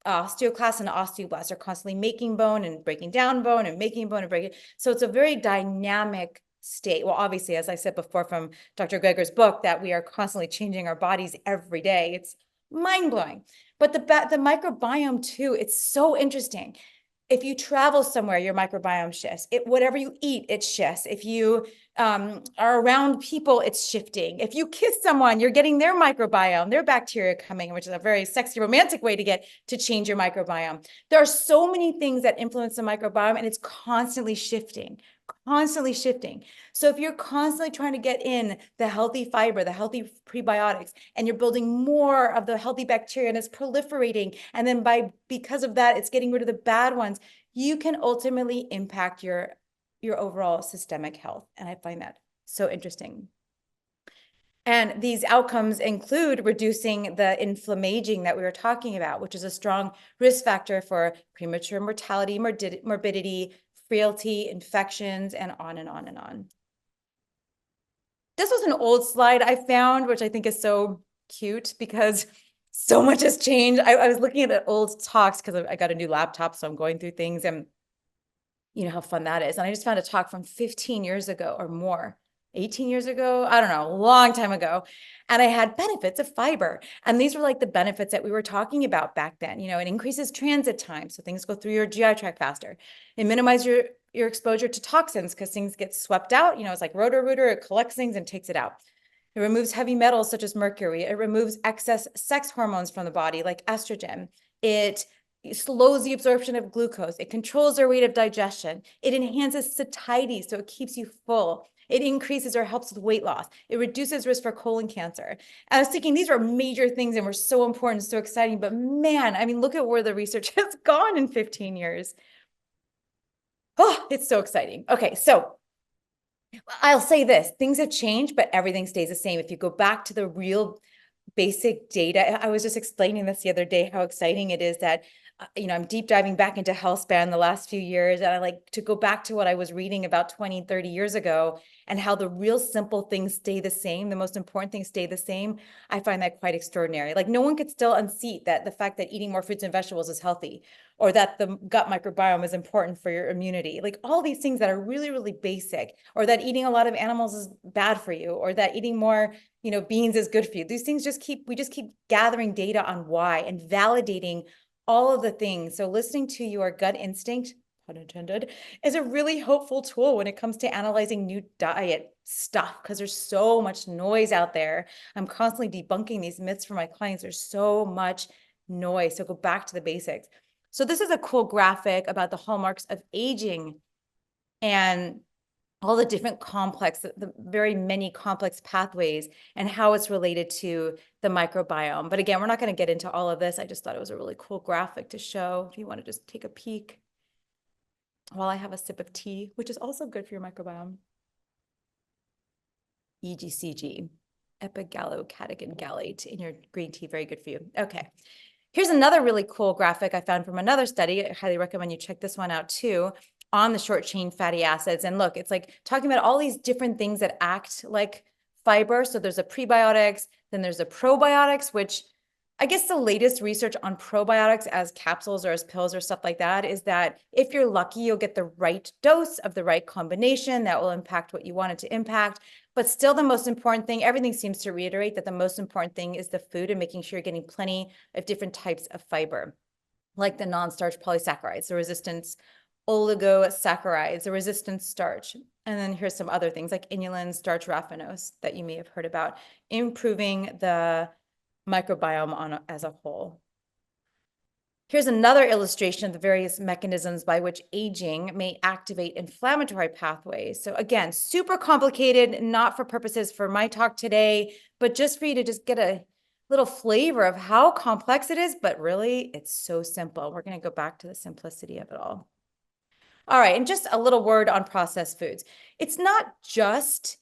Osteoclasts and osteoblasts are constantly making bone and breaking down bone and making bone and breaking. So it's a very dynamic state. Well, obviously, as I said before from Dr. Greger's book, that we are constantly changing our bodies every day. It's mind-blowing. But the microbiome too, it's so interesting. If you travel somewhere, your microbiome shifts. Whatever you eat, it shifts. If you are around people, it's shifting. If you kiss someone, you're getting their microbiome, their bacteria coming, which is a very sexy, romantic way to change your microbiome. There are so many things that influence the microbiome, and it's constantly shifting. Constantly shifting. So if you're constantly trying to get in the healthy fiber, the healthy prebiotics, and you're building more of the healthy bacteria and it's proliferating, and then because of that, it's getting rid of the bad ones, you can ultimately impact your overall systemic health. And I find that so interesting. And these outcomes include reducing the inflammaging that we were talking about, which is a strong risk factor for premature mortality, morbidity, frailty, infections, and on and on and on. This was an old slide I found, which I think is so cute because so much has changed. I was looking at old talks because I got a new laptop, so I'm going through things, and you know how fun that is. And I just found a talk from 15 years ago or more. 18 years ago, I don't know, a long time ago. And I had benefits of fiber. And these were like the benefits that we were talking about back then. You know, it increases transit time, so things go through your GI tract faster. It minimizes your exposure to toxins because things get swept out. You know, it's like rotor-rooter, it collects things and takes it out. It removes heavy metals such as mercury. It removes excess sex hormones from the body like estrogen. It It slows the absorption of glucose. It controls our rate of digestion. It enhances satiety, so it keeps you full. It increases or helps with weight loss. It reduces risk for colon cancer. And I was thinking these are major things and were so important, so exciting. But man, I mean, look at where the research has gone in 15 years. Oh, it's so exciting. Okay, so I'll say this, things have changed, but everything stays the same. If you go back to the real basic data, I was just explaining this the other day, how exciting it is that, I'm deep diving back into Healthspan the last few years, and I like to go back to what I was reading about 20, 30 years ago, and how the real simple things stay the same, the most important things stay the same. I find that quite extraordinary. Like, no one could still unseat that the fact that eating more fruits and vegetables is healthy, or that the gut microbiome is important for your immunity. Like all these things that are really, really basic, or that eating a lot of animals is bad for you, or that eating more, beans is good for you. These things we just keep gathering data on why and validating all of the things. So listening to your gut instinct, pun intended, is a really hopeful tool when it comes to analyzing new diet stuff, because there's so much noise out there. I'm constantly debunking these myths for my clients. There's so much noise. So go back to the basics. So this is a cool graphic about the hallmarks of aging and all the different the very many complex pathways and how it's related to the microbiome. But again, we're not going to get into all of this. I just thought it was a really cool graphic to show if you want to just take a peek while I have a sip of tea, which is also good for your microbiome. EGCG, epigallocatechin gallate in your green tea, very good for you. Okay. Here's another really cool graphic I found from another study. I highly recommend you check this one out too, on the short chain fatty acids. And look, it's like talking about all these different things that act like fiber. So there's a prebiotics, then there's a probiotics, which I guess the latest research on probiotics as capsules or as pills or stuff like that is that if you're lucky, you'll get the right dose of the right combination that will impact what you want it to impact. But still, the most important thing, everything seems to reiterate that the most important thing is the food and making sure you're getting plenty of different types of fiber, like the non-starch polysaccharides, the resistance oligosaccharides, the resistant starch. And then here's some other things like inulin, starch raffinose that you may have heard about, improving the microbiome as a whole. Here's another illustration of the various mechanisms by which aging may activate inflammatory pathways. So again, super complicated, not for purposes for my talk today, but just for you to just get a little flavor of how complex it is, but really it's so simple. We're going to go back to the simplicity of it all. All right, and just a little word on processed foods. It's not just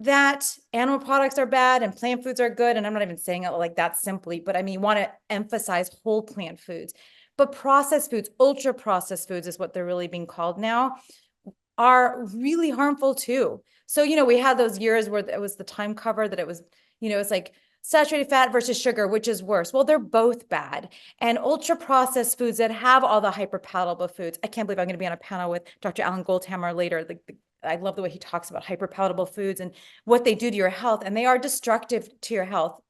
that animal products are bad and plant foods are good. And I'm not even saying it like that simply, but I mean, you want to emphasize whole plant foods. But processed foods, ultra processed foods is what they're really being called now, are really harmful too. So, we had those years where it was the time cover that it was, it's like saturated fat versus sugar, which is worse? Well, they're both bad. And ultra processed foods that have all the hyperpalatable foods. I can't believe I'm going to be on a panel with Dr. Alan Goldhammer later. I love the way he talks about hyperpalatable foods and what they do to your health, and they are destructive to your health.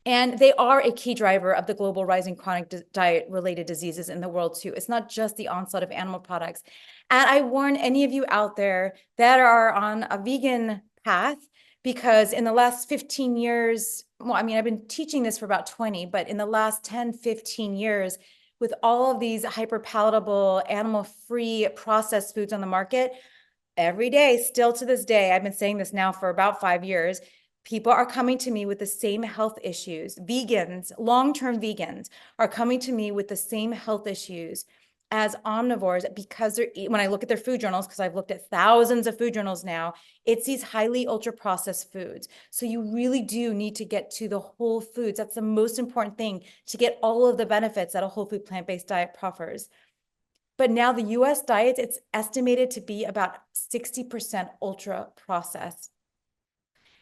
And they are a key driver of the global rising chronic diet-related diseases in the world too. It's not just the onslaught of animal products. And I warn any of you out there that are on a vegan path, because in the last 15 years, well, I mean, I've been teaching this for about 20, but in the last 10, 15 years, with all of these hyperpalatable, animal-free processed foods on the market, every day, still to this day, I've been saying this now for about 5 years, people are coming to me with the same health issues. Vegans, long-term vegans, are coming to me with the same health issues as omnivores because when I look at their food journals, because I've looked at thousands of food journals now, it's these highly ultra-processed foods. So you really do need to get to the whole foods. That's the most important thing, to get all of the benefits that a whole food plant-based diet proffers. But now the US diet, it's estimated to be about 60% ultra processed.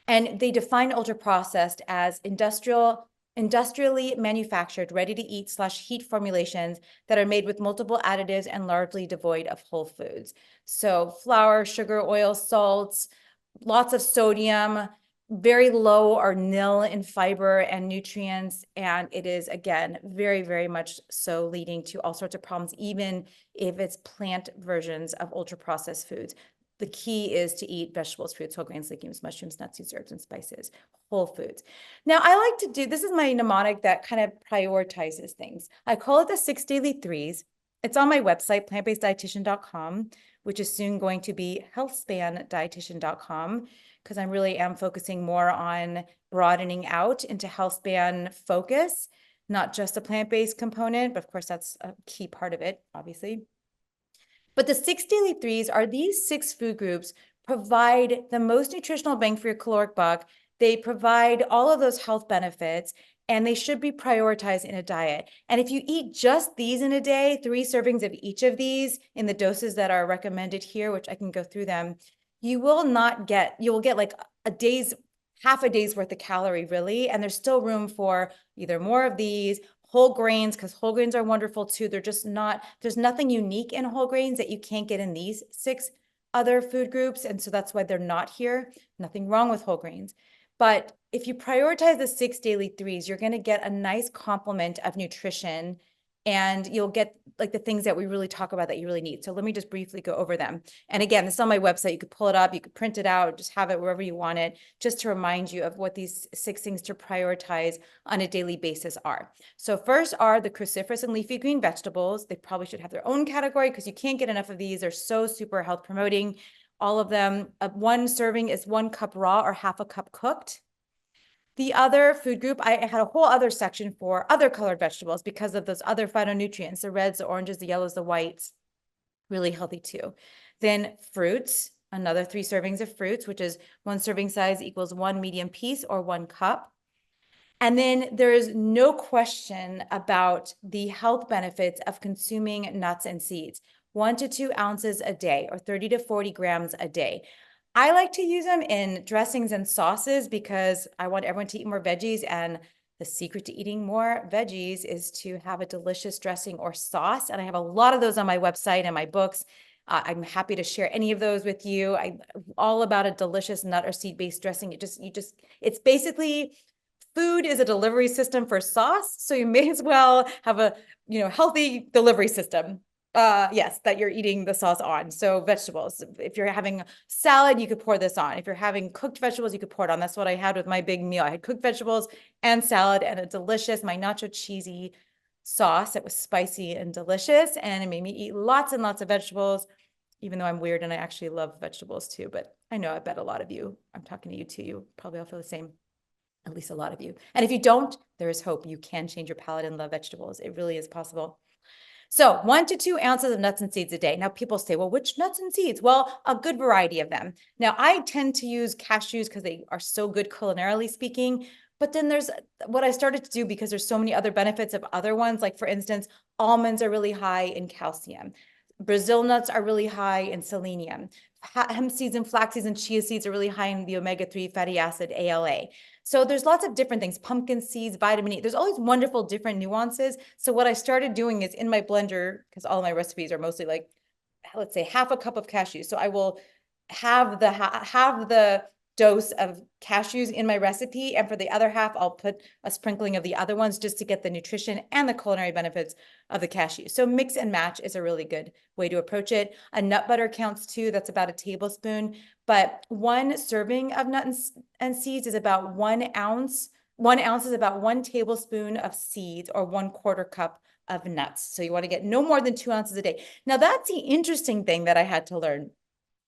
And they define ultra processed as industrially manufactured, ready to eat / heat formulations that are made with multiple additives and largely devoid of whole foods. So flour, sugar, oil, salts, lots of sodium, very low or nil in fiber and nutrients. And it is, again, very, very much so leading to all sorts of problems, even if it's plant versions of ultra processed foods. the key is to eat vegetables, fruits, whole grains, legumes, mushrooms, nuts, seeds, herbs, and spices, whole foods. Now, I like to do, this is my mnemonic that kind of prioritizes things. I call it the 6 daily threes. It's on my website, plantbaseddietitian.com, which is soon going to be healthspandietitian.com, because I really am focusing more on broadening out into healthspan focus, not just a plant-based component, but of course that's a key part of it, obviously. But the 6 daily threes are these 6 food groups provide the most nutritional bang for your caloric buck. They provide all of those health benefits, and they should be prioritized in a diet. And if you eat just these in a day, 3 servings of each of these in the doses that are recommended here, which I can go through them, you will get like half a day's worth of calorie, really. And there's still room for either more of these whole grains, because whole grains are wonderful too. There's nothing unique in whole grains that you can't get in these 6 other food groups. And so that's why they're not here. Nothing wrong with whole grains. But if you prioritize the 6 daily threes, you're going to get a nice complement of nutrition, and you'll get like the things that we really talk about that you really need. So let me just briefly go over them. And again, this is on my website. You could pull it up, you could print it out, just have it wherever you want it, just to remind you of what these 6 things to prioritize on a daily basis are. So first are the cruciferous and leafy green vegetables. They probably should have their own category because you can't get enough of these. They're so super health promoting. All of them, 1 serving is 1 cup raw or half a cup cooked. The other food group, I had a whole other section for other colored vegetables because of those other phytonutrients, the reds, the oranges, the yellows, the whites, really healthy too. Then fruits, another 3 servings of fruits, which is 1 serving size equals 1 medium piece or 1 cup. And then there is no question about the health benefits of consuming nuts and seeds, 1 to 2 ounces a day or 30 to 40 grams a day. I like to use them in dressings and sauces because I want everyone to eat more veggies. And the secret to eating more veggies is to have a delicious dressing or sauce. And I have a lot of those on my website and my books. I'm happy to share any of those with you. I'm all about a delicious nut or seed-based dressing. It's basically food is a delivery system for sauce. So you may as well have a, healthy delivery system. Yes, that you're eating the sauce on. So vegetables, if you're having salad, you could pour this on. If you're having cooked vegetables, you could pour it on. That's what I had with my big meal. I had cooked vegetables and salad and my nacho cheesy sauce. It was spicy and delicious, and it made me eat lots and lots of vegetables, even though I'm weird and I actually love vegetables too. But I know, I bet a lot of you, I'm talking to you too, you probably all feel the same. At least a lot of you. And if you don't, there is hope. You can change your palate and love vegetables. It really is possible. So 1 to 2 ounces of nuts and seeds a day. Now people say, well, which nuts and seeds? Well, a good variety of them. Now I tend to use cashews because they are so good culinarily speaking. But then there's what I started to do because there's so many other benefits of other ones. Like for instance, almonds are really high in calcium. Brazil nuts are really high in selenium. Hemp seeds and flax seeds and chia seeds are really high in the omega-3 fatty acid, ALA. So there's lots of different things, pumpkin seeds, vitamin E. There's all these wonderful different nuances. So what I started doing is in my blender, because all my recipes are mostly like, let's say half a cup of cashews. So I will have the dose of cashews in my recipe. And for the other half, I'll put a sprinkling of the other ones just to get the nutrition and the culinary benefits of the cashew. So mix and match is a really good way to approach it. A nut butter counts too. That's about a tablespoon. But 1 serving of nuts and seeds is about 1 ounce. 1 ounce is about 1 tablespoon of seeds or 1/4 cup of nuts. So you want to get no more than 2 ounces a day. Now that's the interesting thing that I had to learn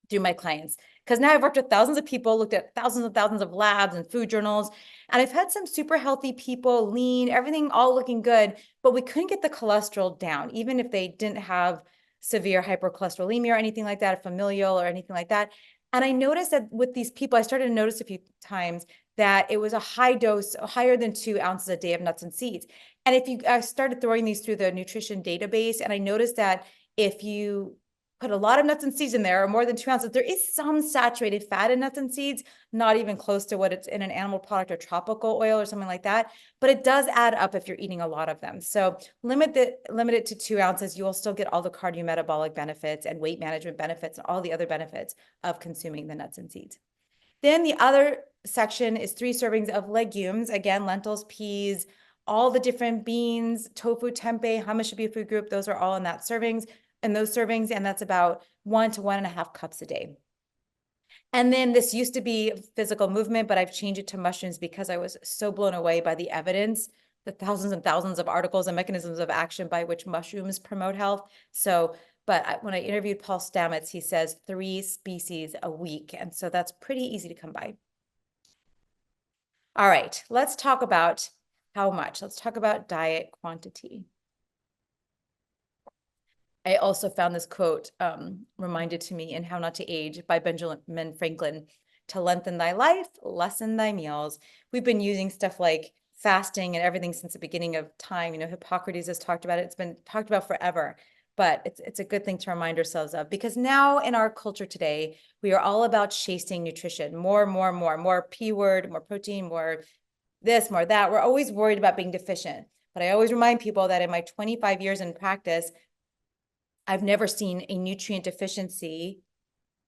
through my clients, because now I've worked with thousands of people, looked at thousands of labs and food journals, and I've had some super healthy people, lean, everything all looking good, but we couldn't get the cholesterol down, even if they didn't have severe hypercholesterolemia or anything like that, familial or anything like that. And I noticed that with these people, I started to notice a few times that it was a high dose, higher than 2 ounces a day of nuts and seeds. And I started throwing these through the nutrition database, and I noticed that if you put a lot of nuts and seeds in there, or more than 2 ounces, there is some saturated fat in nuts and seeds, not even close to what it's in an animal product or tropical oil or something like that. But it does add up if you're eating a lot of them. So limit it to 2 ounces. You will still get all the cardiometabolic benefits and weight management benefits and all the other benefits of consuming the nuts and seeds. Then the other section is 3 servings of legumes. Again, lentils, peas, all the different beans, tofu, tempeh, hummus should be a food group. Those are all in those servings, and that's about 1 to 1.5 cups a day. And then this used to be physical movement, but I've changed it to mushrooms because I was so blown away by the evidence, the thousands and thousands of articles and mechanisms of action by which mushrooms promote health. So, but when I interviewed Paul Stamets, he says 3 species a week. And so that's pretty easy to come by. All right, let's talk about how much. Let's talk about diet quantity. I also found this quote reminded to me in How Not to Age by Benjamin Franklin: to lengthen thy life, lessen thy meals. We've been using stuff like fasting and everything since the beginning of time. You know, Hippocrates has talked about it. It's been talked about forever, but it's a good thing to remind ourselves of, because now in our culture today, we are all about chasing nutrition, more P word, more protein, more this, more that. We're always worried about being deficient. But I always remind people that in my 25 years in practice, I've never seen a nutrient deficiency,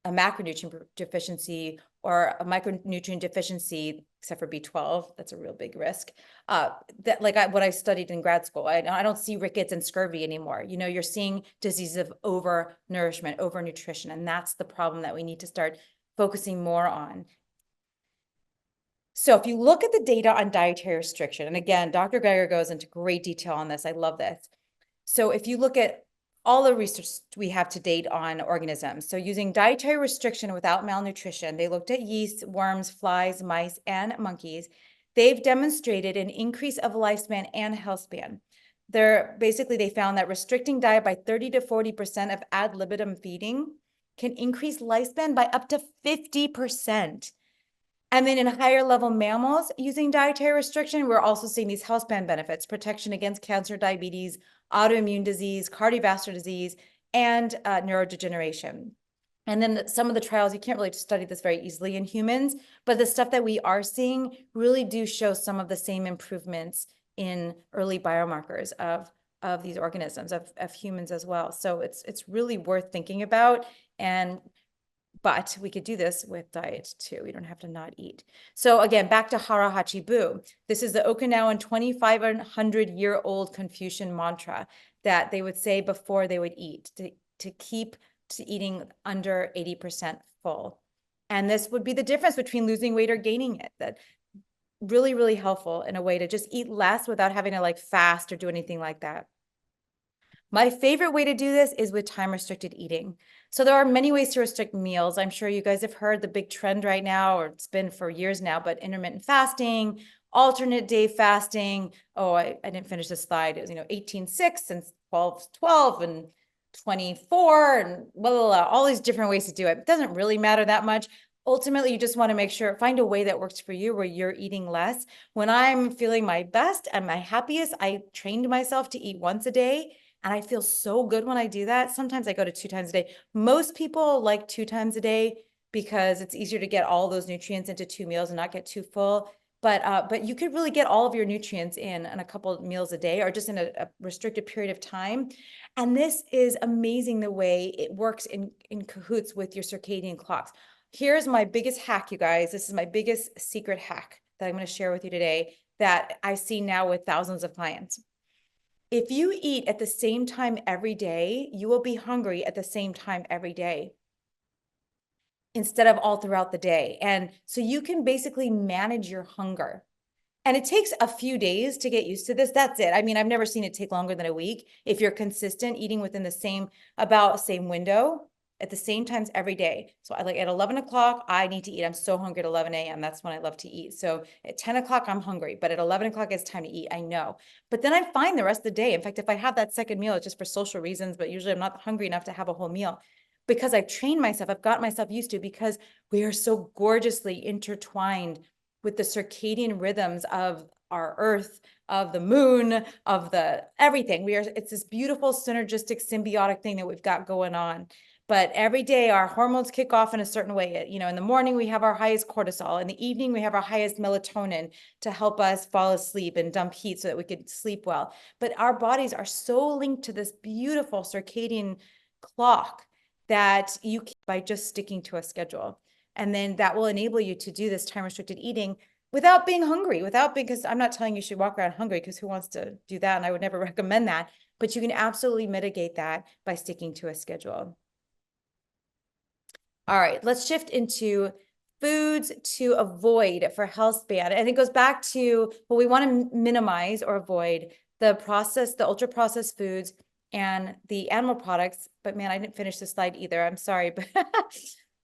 a macronutrient deficiency, or a micronutrient deficiency, except for B12. That's a real big risk. That like what I studied in grad school. I don't see rickets and scurvy anymore. You know, you're seeing diseases of overnourishment, overnutrition, and that's the problem that we need to start focusing more on. So if you look at the data on dietary restriction, and again, Dr. Geiger goes into great detail on this. I love this. So if you look at all the research we have to date on organisms, so using dietary restriction without malnutrition, they looked at yeast, worms, flies, mice, and monkeys. They've demonstrated an increase of lifespan and health span. They found that restricting diet by 30 to 40% of ad libitum feeding can increase lifespan by up to 50%. And then in higher level mammals using dietary restriction, we're also seeing these health span benefits: protection against cancer, diabetes, autoimmune disease, cardiovascular disease, and neurodegeneration. And then some of the trials, you can't really study this very easily in humans, but the stuff that we are seeing really do show some of the same improvements in early biomarkers of these organisms, of humans as well. So it's really worth thinking about. But we could do this with diet too. We don't have to not eat. So again, back to Hara Hachi Bu. This is the Okinawan 2,500-year-old Confucian mantra that they would say before they would eat, to keep to eating under 80% full. And this would be the difference between losing weight or gaining it. That really, really helpful in a way to just eat less without having to like fast or do anything like that. My favorite way to do this is with time-restricted eating. So there are many ways to restrict meals. I'm sure you guys have heard the big trend right now, or it's been for years now, but intermittent fasting, alternate day fasting. Oh, I didn't finish the slide. It was, 18/6 and 12/12 and 24 and blah, blah, blah, all these different ways to do it. It doesn't really matter that much. Ultimately, you just want to make sure, find a way that works for you where you're eating less. When I'm feeling my best and my happiest, I trained myself to eat once a day. And I feel so good when I do that. Sometimes I go to 2 times a day. Most people like 2 times a day because it's easier to get all those nutrients into 2 meals and not get too full. But you could really get all of your nutrients in a couple of meals a day, or just in a restricted period of time. And this is amazing the way it works in cahoots with your circadian clocks. Here's my biggest hack, you guys. This is my biggest secret hack that I'm going to share with you today that I see now with thousands of clients. If you eat at the same time every day, you will be hungry at the same time every day instead of all throughout the day. And so you can basically manage your hunger. And it takes a few days to get used to this. That's it. I mean, I've never seen it take longer than a week. If you're consistent eating within the same window at the same times every day. So I like at 11 o'clock, I need to eat. I'm so hungry at 11 a.m. That's when I love to eat. So at 10 o'clock, I'm hungry, but at 11 o'clock, it's time to eat. I know. But then I'm fine the rest of the day. In fact, if I have that second meal, it's just for social reasons, but usually I'm not hungry enough to have a whole meal, because I've trained myself, I've got myself used to, because we are so gorgeously intertwined with the circadian rhythms of our earth, of the moon, of the everything. It's this beautiful synergistic symbiotic thing that we've got going on. But every day our hormones kick off in a certain way. In the morning we have our highest cortisol. In the evening we have our highest melatonin to help us fall asleep and dump heat so that we could sleep well. But our bodies are so linked to this beautiful circadian clock that you can, by just sticking to a schedule. And then that will enable you to do this time-restricted eating without being hungry, because I'm not telling you should walk around hungry, because who wants to do that? And I would never recommend that. But you can absolutely mitigate that by sticking to a schedule. All right, let's shift into foods to avoid for Healthspan. And it goes back to what we want to minimize or avoid the ultra processed foods and the animal products. But man, I didn't finish the slide either. I'm sorry, but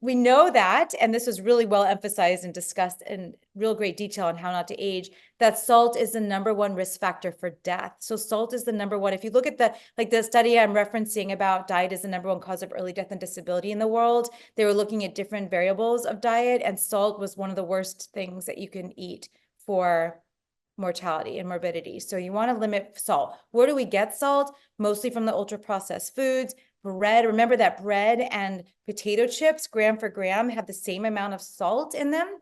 we know that, and this was really well emphasized and discussed in real great detail on how not to age, that salt is the #1 risk factor for death. So salt is the #1. If you look at the study I'm referencing about diet is the #1 cause of early death and disability in the world, they were looking at different variables of diet, and salt was one of the worst things that you can eat for mortality and morbidity. So you want to limit salt. Where do we get salt? Mostly from the ultra processed foods. Bread, remember that bread and potato chips, gram for gram, have the same amount of salt in them.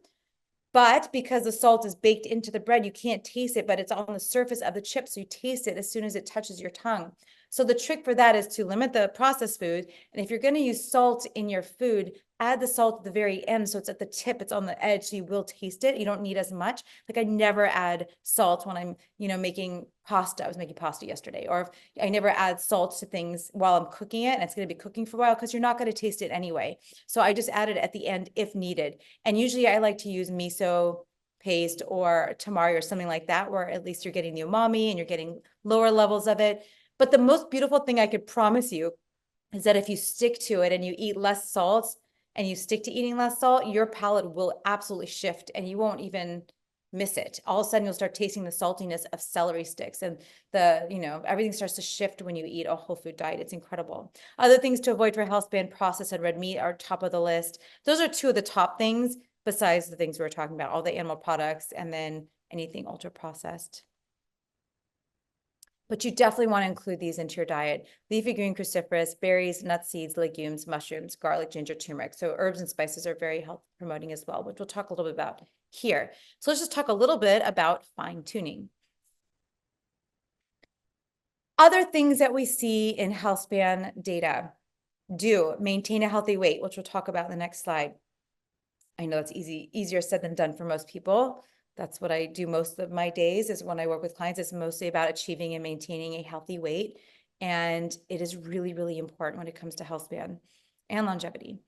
But because the salt is baked into the bread, you can't taste it, but it's on the surface of the chip, so you taste it as soon as it touches your tongue. So the trick for that is to limit the processed food. And if you're going to use salt in your food, add the salt at the very end, so it's at the tip, it's on the edge, so you will taste it. You don't need as much. Like I never add salt when I'm, making pasta. I was making pasta yesterday. Or I never add salt to things while I'm cooking it, and it's going to be cooking for a while because you're not going to taste it anyway. So I just add it at the end if needed. And usually I like to use miso paste or tamari or something like that, where at least you're getting the umami and you're getting lower levels of it. But the most beautiful thing I could promise you is that if you stick to it and you eat less salt and you stick to eating less salt, your palate will absolutely shift and you won't even miss it. All of a sudden you'll start tasting the saltiness of celery sticks, and everything starts to shift when you eat a whole food diet. It's incredible. Other things to avoid for Healthspan: processed and red meat are top of the list. Those are two of the top things besides the things we were talking about, all the animal products and then anything ultra processed. But you definitely want to include these into your diet: leafy green cruciferous, berries, nuts, seeds, legumes, mushrooms, garlic, ginger, turmeric. So herbs and spices are very health promoting as well, which we'll talk a little bit about here. So let's just talk a little bit about fine tuning. Other things that we see in Healthspan data: do maintain a healthy weight, which we'll talk about in the next slide. I know it's easier said than done for most people. That's what I do most of my days, is when I work with clients, it's mostly about achieving and maintaining a healthy weight. And it is really, really important when it comes to Healthspan and longevity.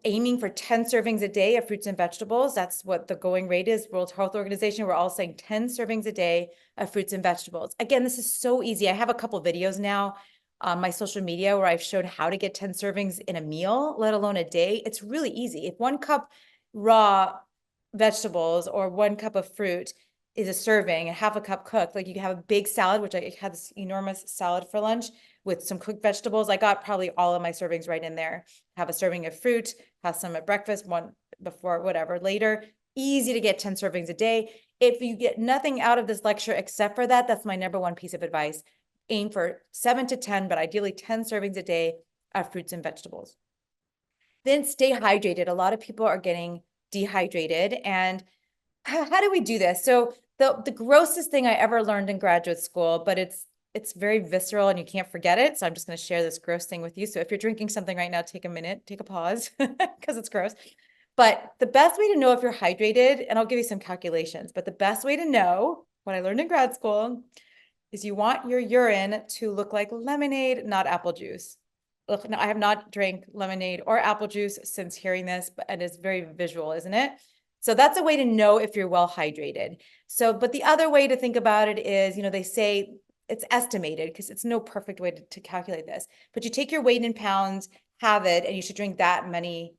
Aiming for 10 servings a day of fruits and vegetables. That's what the going rate is. World Health Organization, we're all saying 10 servings a day of fruits and vegetables. Again, this is so easy. I have a couple videos now on my social media where I've showed how to get 10 servings in a meal, let alone a day. It's really easy. If 1 cup raw vegetables or 1 cup of fruit is a serving and half a cup cooked, like you can have a big salad, which I had this enormous salad for lunch with some cooked vegetables. I got probably all of my servings right in there. Have a serving of fruit, have some at breakfast, 1 before, whatever, later. Easy to get 10 servings a day. If you get nothing out of this lecture except for that, that's my #1 piece of advice. Aim for 7 to 10, but ideally 10 servings a day of fruits and vegetables. Then stay hydrated. A lot of people are getting dehydrated. And how do we do this? So the grossest thing I ever learned in graduate school, but it's very visceral and you can't forget it. So I'm just going to share this gross thing with you. So if you're drinking something right now, take a minute, take a pause because it's gross. But the best way to know if you're hydrated, and I'll give you some calculations, but the best way to know, what I learned in grad school, is you want your urine to look like lemonade, not apple juice. Look, no, I have not drank lemonade or apple juice since hearing this, but it is very visual, isn't it? So that's a way to know if you're well hydrated. So, but the other way to think about it is, they say it's estimated because it's no perfect way to calculate this, but you take your weight in pounds, have it, and you should drink that many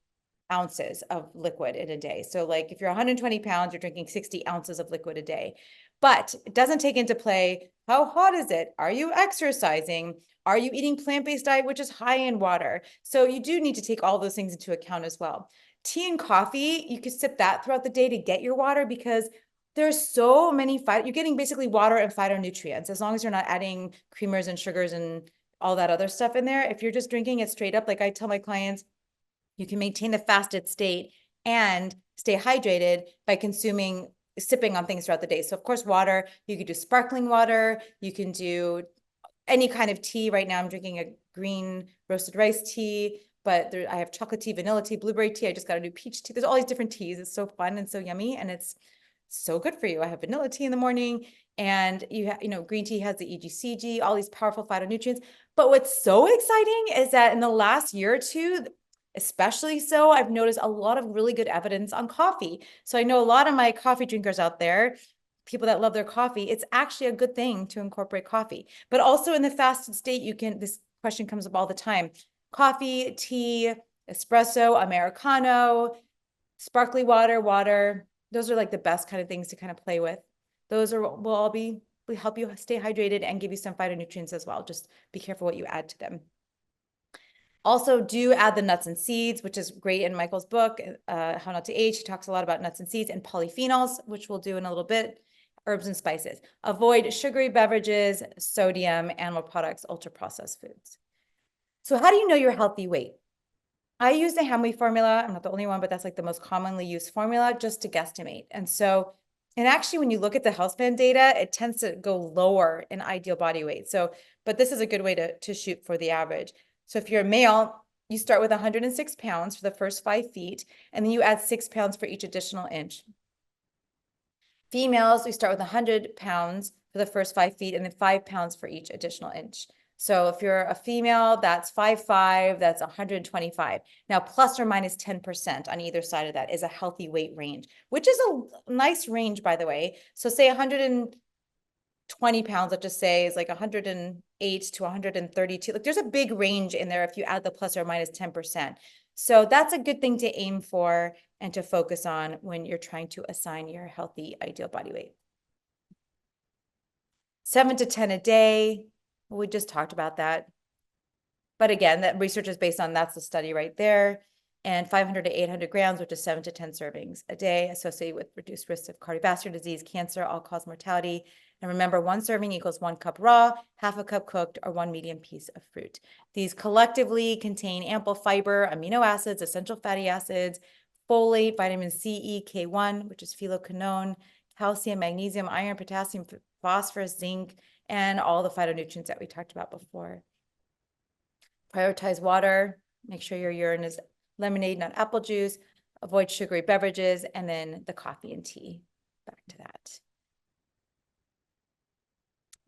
ounces of liquid in a day. So like if you're 120 pounds, you're drinking 60 ounces of liquid a day. But it doesn't take into play, how hot is it? Are you exercising? Are you eating plant-based diet, which is high in water? So you do need to take all those things into account as well. Tea and coffee, you could sip that throughout the day to get your water, because there's so many, you're getting basically water and phytonutrients, as long as you're not adding creamers and sugars and all that other stuff in there. If you're just drinking it straight up, like I tell my clients, you can maintain the fasted state and stay hydrated by sipping on things throughout the day. So of course, water, you could do sparkling water, you can do any kind of tea. Right now I'm drinking a green roasted rice tea, but I have chocolate tea, vanilla tea, blueberry tea. I just got a new peach tea. There's all these different teas. It's so fun and so yummy, and it's so good for you. I have vanilla tea in the morning, and green tea has the EGCG, all these powerful phytonutrients. But what's so exciting is that in the last year or two, Especially so, I've noticed a lot of really good evidence on coffee. So I know a lot of my coffee drinkers out there, people that love their coffee, it's actually a good thing to incorporate coffee. But also in the fasted state, this question comes up all the time. Coffee, tea, espresso, Americano, sparkly water. Those are like the best kind of things to kind of play with. Those will help you stay hydrated and give you some phytonutrients as well. Just be careful what you add to them. Also, do add the nuts and seeds, which is great in Michael's book, How Not to Age. He talks a lot about nuts and seeds and polyphenols, which we'll do in a little bit, herbs and spices. Avoid sugary beverages, sodium, animal products, ultra-processed foods. So how do you know your healthy weight? I use the Hamwi formula. I'm not the only one, but that's like the most commonly used formula just to guesstimate. And actually, when you look at the Healthspan data, it tends to go lower in ideal body weight. But this is a good way to shoot for the average. So if you're a male, you start with 106 pounds for the first 5 feet, and then you add 6 pounds for each additional inch. Females, we start with 100 pounds for the first 5 feet, and then 5 pounds for each additional inch. So if you're a female, that's 5'5", that's 125. Now, plus or minus 10% on either side of that is a healthy weight range, which is a nice range, by the way. So say 120 pounds, let's just say, is like 108 to 132. Like there's a big range in there if you add the plus or minus 10%. So that's a good thing to aim for and to focus on when you're trying to assign your healthy ideal body weight. 7 to 10 a day. We just talked about that. But again, that research is based on, that's the study right there. And 500 to 800 grams, which is 7 to 10 servings a day, associated with reduced risks of cardiovascular disease, cancer, all-cause mortality. And remember, 1 serving equals 1 cup raw, half a cup cooked, or 1 medium piece of fruit. These collectively contain ample fiber, amino acids, essential fatty acids, folate, vitamin C, E, K1, which is phytoquinone, calcium, magnesium, iron, potassium, phosphorus, zinc, and all the phytonutrients that we talked about before. Prioritize water. Make sure your urine is lemonade, not apple juice. Avoid sugary beverages, and then the coffee and tea. Back to that.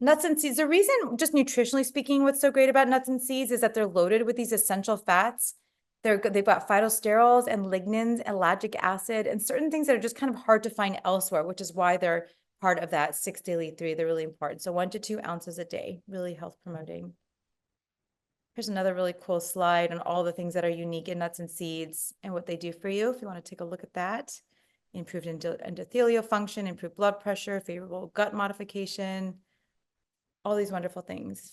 Nuts and seeds. The reason, just nutritionally speaking, what's so great about nuts and seeds is that they're loaded with these essential fats. They've got phytosterols and lignans and lactic acid and certain things that are just kind of hard to find elsewhere, which is why they're part of that 6 daily 3. They're really important. So 1 to 2 ounces a day, really health promoting. Here's another really cool slide on all the things that are unique in nuts and seeds and what they do for you. If you want to take a look at that, improved endothelial function, improved blood pressure, favorable gut modification, all these wonderful things.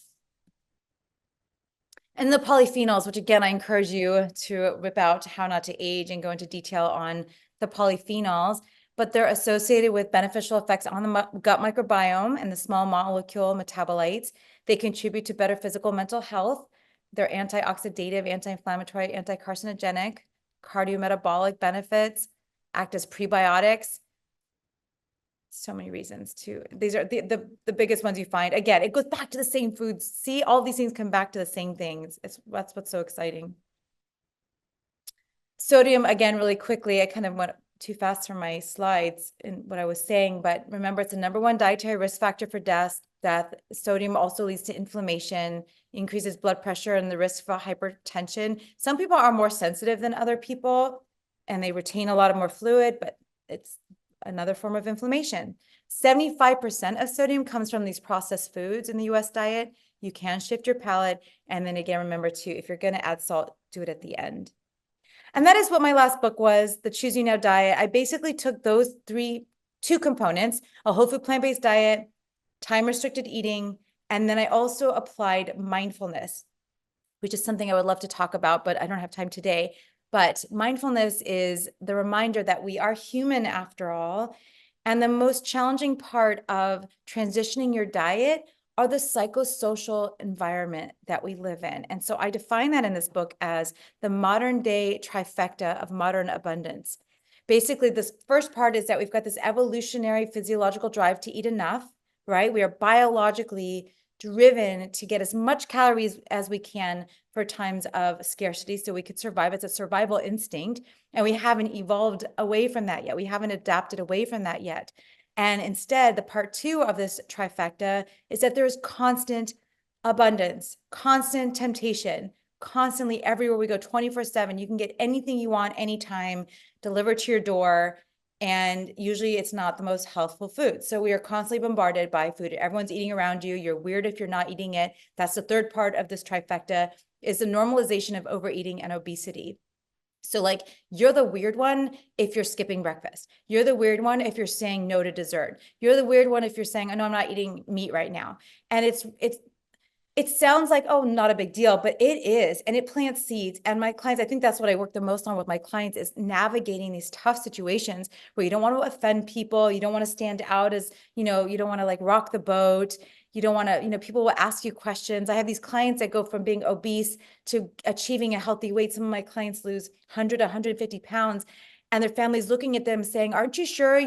And the polyphenols, which again, I encourage you to rip out How Not to Age and go into detail on the polyphenols, but they're associated with beneficial effects on the gut microbiome and the small molecule metabolites. They contribute to better physical, mental health. They're antioxidative, anti-inflammatory, anti-carcinogenic, cardiometabolic benefits, act as prebiotics. So many reasons too. These are the biggest ones you find. Again, it goes back to the same foods. See, all these things come back to the same things. That's what's so exciting. Sodium, again, really quickly, I kind of went too fast for my slides in what I was saying, but remember, it's the #1 dietary risk factor for death. Sodium also leads to inflammation, increases blood pressure and the risk for hypertension. Some people are more sensitive than other people, and they retain a lot of more fluid, but it's another form of inflammation. 75% of sodium comes from these processed foods in the US diet. You can shift your palate. And then again, remember too, if you're going to add salt, do it at the end. And that is what my last book was, the Choose You Now diet. I basically took those two components, a whole food plant-based diet, time restricted eating, and then I also applied mindfulness, which is something I would love to talk about, but I don't have time today. But mindfulness is the reminder that we are human after all. And the most challenging part of transitioning your diet are the psychosocial environment that we live in. And so I define that in this book as the modern day trifecta of modern abundance. Basically, this first part is that we've got this evolutionary physiological drive to eat enough, right? We are biologically driven to get as much calories as we can for times of scarcity so we could survive. It's a survival instinct, and we haven't evolved away from that yet. We haven't adapted away from that yet. And instead, the part 2 of this trifecta is that there is constant abundance, constant temptation, constantly everywhere we go, 24/7. You can get anything you want anytime delivered to your door. And usually it's not the most healthful food. So we are constantly bombarded by food. Everyone's eating around you. You're weird if you're not eating it. That's the third part of this trifecta, is the normalization of overeating and obesity. So like, you're the weird one if you're skipping breakfast. You're the weird one if you're saying no to dessert. You're the weird one if you're saying, oh, no, I'm not eating meat right now. And it sounds like, oh, not a big deal, but it is. And it plants seeds. And my clients, I think that's what I work the most on with my clients, is navigating these tough situations where you don't want to offend people. You don't want to stand out as, you don't want to like rock the boat. You don't want to, people will ask you questions. I have these clients that go from being obese to achieving a healthy weight. Some of my clients lose 100, 150 pounds. And their family's looking at them saying, aren't you sure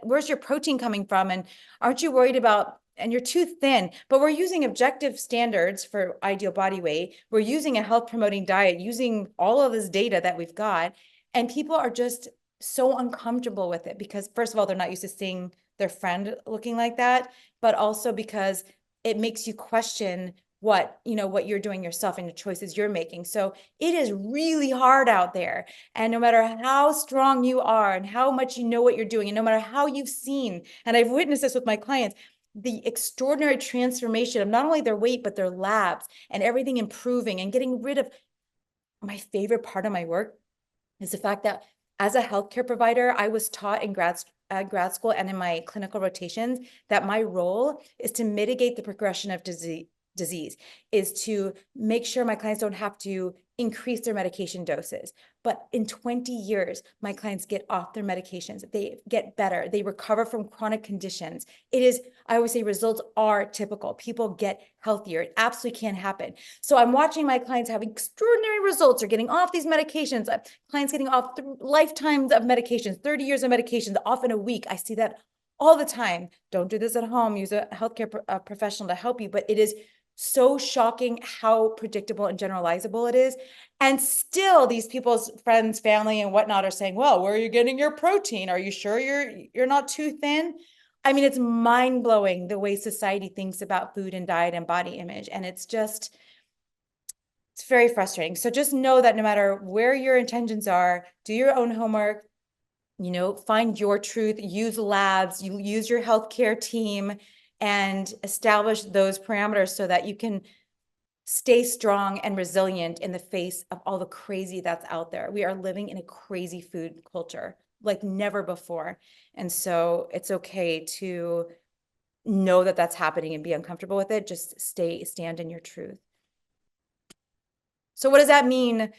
where's your protein coming from? And aren't you worried about, and you're too thin? But we're using objective standards for ideal body weight. We're using a health promoting diet, using all of this data that we've got. And people are just so uncomfortable with it because, first of all, they're not used to seeing their friend looking like that, but also because it makes you question what you're doing yourself and the choices you're making. So it is really hard out there. And no matter how strong you are and how much you know what you're doing, and no matter how you've seen, and I've witnessed this with my clients, the extraordinary transformation of not only their weight, but their labs and everything improving and getting rid of. My favorite part of my work is the fact that as a healthcare provider, I was taught in grad school and in my clinical rotations that my role is to mitigate the progression of disease, is to make sure my clients don't have to increase their medication doses. But in 20 years, my clients get off their medications. They get better. They recover from chronic conditions. I always say results are typical. People get healthier. It absolutely can happen. So I'm watching my clients having extraordinary results or getting off these medications. Clients getting off lifetimes of medications, 30 years of medications, off in a week. I see that all the time. Don't do this at home. Use a healthcare professional to help you. But it is so shocking how predictable and generalizable it is. And still these people's friends, family, and whatnot are saying, well, where are you getting your protein? Are you sure you're not too thin? I mean, it's mind-blowing the way society thinks about food and diet and body image. And it's very frustrating. So just know that no matter where your intentions are, do your own homework, find your truth, use labs, you use your healthcare team, and establish those parameters so that you can stay strong and resilient in the face of all the crazy that's out there. We are living in a crazy food culture like never before. And so it's okay to know that that's happening and be uncomfortable with it. Just stand in your truth. So what does that mean?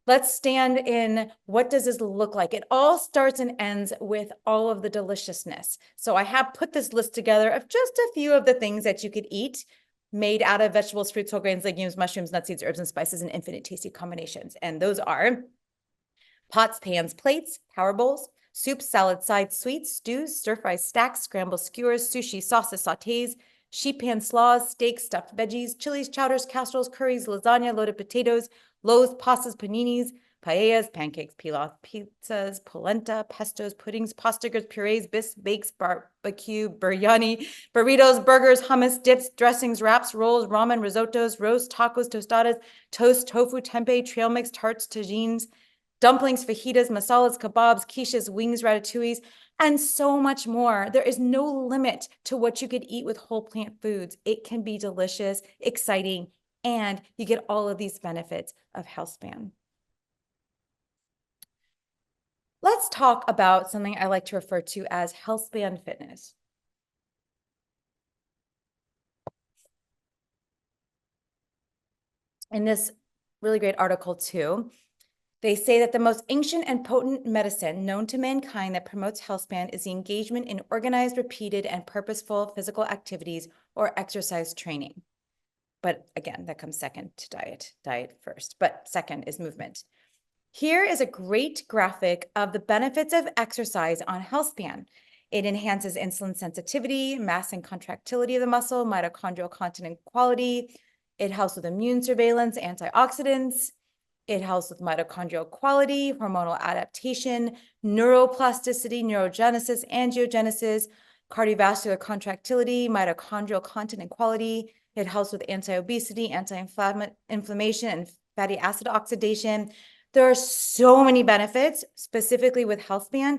Let's stand in, what does this look like? It all starts and ends with all of the deliciousness. So I have put this list together of just a few of the things that you could eat made out of vegetables, fruits, whole grains, legumes, mushrooms, nuts, seeds, herbs, and spices in infinite tasty combinations. And those are pots, pans, plates, power bowls, soups, salads, sides, sweets, stews, stir-fries, stacks, scrambles, skewers, sushi, sauces, sautés, sheet pan slaws, steaks, stuffed veggies, chilies, chowders, casseroles, curries, lasagna, loaded potatoes, loaves, pastas, paninis, paellas, pancakes, pilaf, pizzas, polenta, pestos, puddings, pastas, purees, bisques, bakes, barbecue, biryani, burritos, burgers, hummus, dips, dressings, wraps, rolls, ramen, risottos, roast, tacos, tostadas, toast, tofu, tempeh, trail mix, tarts, tagines, dumplings, fajitas, masalas, kebabs, quiches, wings, ratatouilles, and so much more. There is no limit to what you could eat with whole plant foods. It can be delicious, exciting, and you get all of these benefits of Healthspan. Let's talk about something I like to refer to as Healthspan fitness. In this really great article too, they say that the most ancient and potent medicine known to mankind that promotes Healthspan is the engagement in organized, repeated, and purposeful physical activities or exercise training. But again, that comes second to diet first, but second is movement. Here is a great graphic of the benefits of exercise on Healthspan. It enhances insulin sensitivity, mass and contractility of the muscle, mitochondrial content and quality. It helps with immune surveillance, antioxidants. It helps with mitochondrial quality, hormonal adaptation, neuroplasticity, neurogenesis, angiogenesis, cardiovascular contractility, mitochondrial content and quality. It helps with anti-obesity, anti-inflammation, and fatty acid oxidation. There are so many benefits, specifically with Healthspan.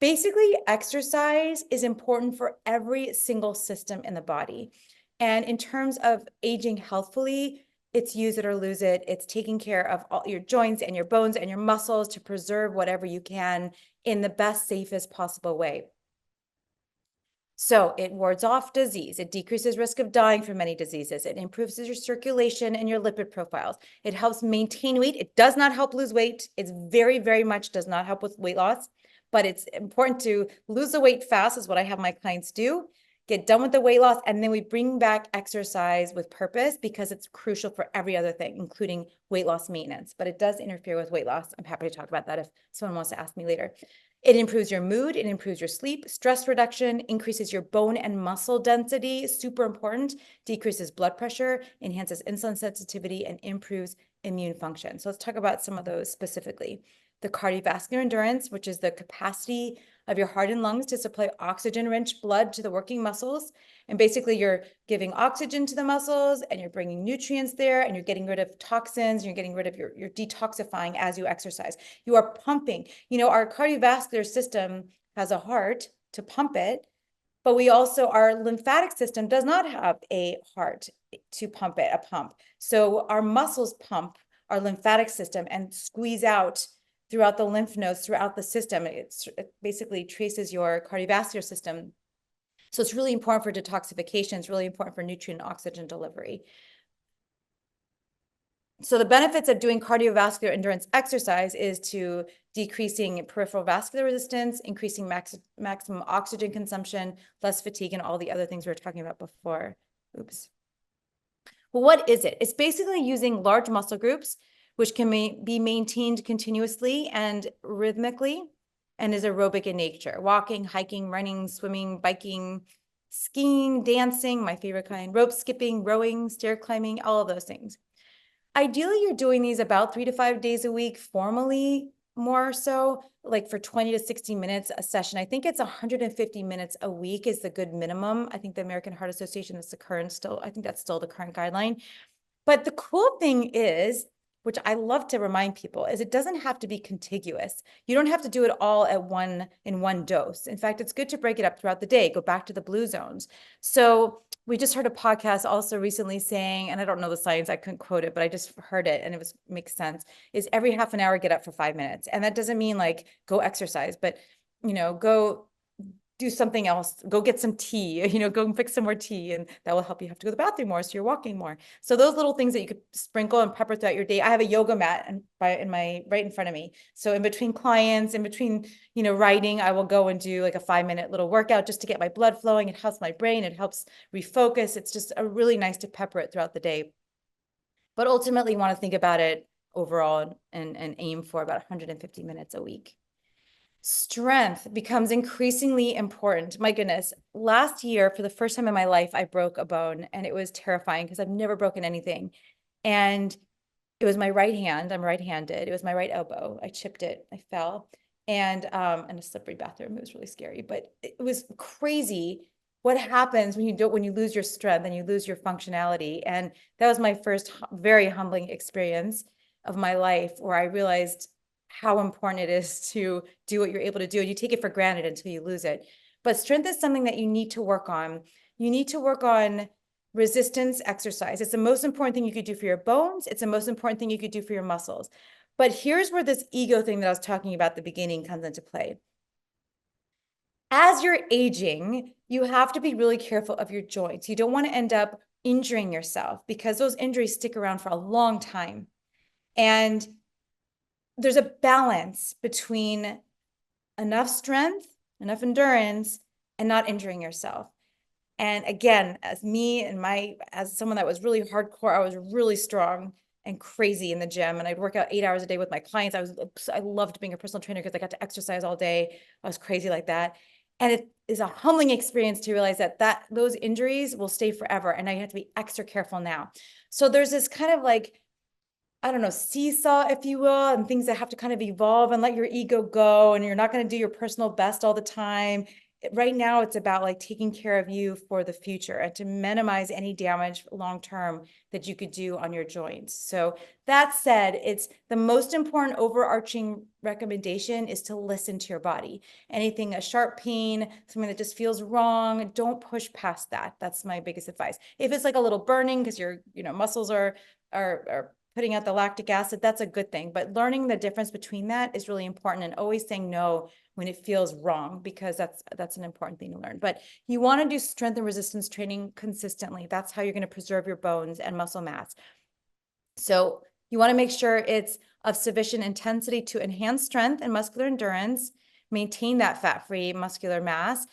Basically, exercise is important for every single system in the body. And in terms of aging healthfully, it's use it or lose it. It's taking care of all your joints and your bones and your muscles to preserve whatever you can in the best, safest possible way. So it wards off disease. It decreases risk of dying from many diseases. It improves your circulation and your lipid profiles. It helps maintain weight. It does not help lose weight. It's very, very much does not help with weight loss, but it's important to lose the weight fast is what I have my clients do. Get done with the weight loss, and then we bring back exercise with purpose because it's crucial for every other thing, including weight loss maintenance. But it does interfere with weight loss. I'm happy to talk about that if someone wants to ask me later. It improves your mood, it improves your sleep, stress reduction, increases your bone and muscle density, super important, decreases blood pressure, enhances insulin sensitivity, and improves immune function. So let's talk about some of those specifically. The cardiovascular endurance, which is the capacity of your heart and lungs to supply oxygen-rich blood to the working muscles. And basically you're giving oxygen to the muscles and you're bringing nutrients there and you're getting rid of toxins, and you're getting rid of you're detoxifying as you exercise. You are pumping. Our cardiovascular system has a heart to pump it, but our lymphatic system does not have a heart to pump it, a pump. So our muscles pump our lymphatic system and squeeze out throughout the lymph nodes, throughout the system. It basically traces your cardiovascular system. So it's really important for detoxification. It's really important for nutrient and oxygen delivery. So the benefits of doing cardiovascular endurance exercise is to decreasing peripheral vascular resistance, increasing maximum oxygen consumption, less fatigue, and all the other things we were talking about before. Oops. Well, what is it? It's basically using large muscle groups which can be maintained continuously and rhythmically and is aerobic in nature. Walking, hiking, running, swimming, biking, skiing, dancing, my favorite kind, rope skipping, rowing, stair climbing, all of those things. Ideally, you're doing these about 3 to 5 days a week, formally more so, like for 20 to 60 minutes a session. I think it's 150 minutes a week is the good minimum. I think the American Heart Association is I think that's still the current guideline. But the cool thing is, which I love to remind people, is it doesn't have to be contiguous. You don't have to do it all in one dose. In fact, it's good to break it up throughout the day, go back to the blue zones. So we just heard a podcast also recently saying, and I don't know the science, I couldn't quote it, but I just heard it and it makes sense, is every half an hour, get up for 5 minutes. And that doesn't mean like go exercise, but go do something else, go get some tea, go and fix some more tea, and that will help you have to go to the bathroom more, so you're walking more. So those little things that you could sprinkle and pepper throughout your day. I have a yoga mat right in front of me. So in between clients, in between, writing, I will go and do like a 5-minute little workout just to get my blood flowing. It helps my brain, it helps refocus. It's just a really nice to pepper it throughout the day. But ultimately, you want to think about it overall and aim for about 150 minutes a week. Strength becomes increasingly important. My goodness, last year, for the first time in my life, I broke a bone, and it was terrifying because I've never broken anything. And it was my right hand. I'm right-handed. It was my right elbow. I chipped it. I fell. And in a slippery bathroom. It was really scary, but it was crazy what happens when you lose your strength and you lose your functionality. And that was my first very humbling experience of my life, where I realized how important it is to do what you're able to do. And you take it for granted until you lose it. But strength is something that you need to work on. You need to work on resistance exercise. It's the most important thing you could do for your bones. It's the most important thing you could do for your muscles. But here's where this ego thing that I was talking about at the beginning comes into play. As you're aging, you have to be really careful of your joints. You don't want to end up injuring yourself because those injuries stick around for a long time. And there's a balance between enough strength, enough endurance, and not injuring yourself. And again, as someone that was really hardcore, I was really strong and crazy in the gym, and I'd work out 8 hours a day with my clients. I loved being a personal trainer because I got to exercise all day. I was crazy like that. And it is a humbling experience to realize that those injuries will stay forever. And now you have to be extra careful now. So there's this kind of like, I don't know, seesaw, if you will, and things that have to kind of evolve and let your ego go. And you're not going to do your personal best all the time. right now it's about like taking care of you for the future and to minimize any damage long term that you could do on your joints. So that said, it's the most important overarching recommendation is to listen to your body. Anything, a sharp pain, something that just feels wrong, don't push past that. That's my biggest advice. If it's like a little burning because your, muscles are putting out the lactic acid, that's a good thing. But learning the difference between that is really important, and always saying no when it feels wrong, because that's an important thing to learn. But you want to do strength and resistance training consistently. That's how you're going to preserve your bones and muscle mass. So you want to make sure it's of sufficient intensity to enhance strength and muscular endurance, maintain that fat-free muscular mass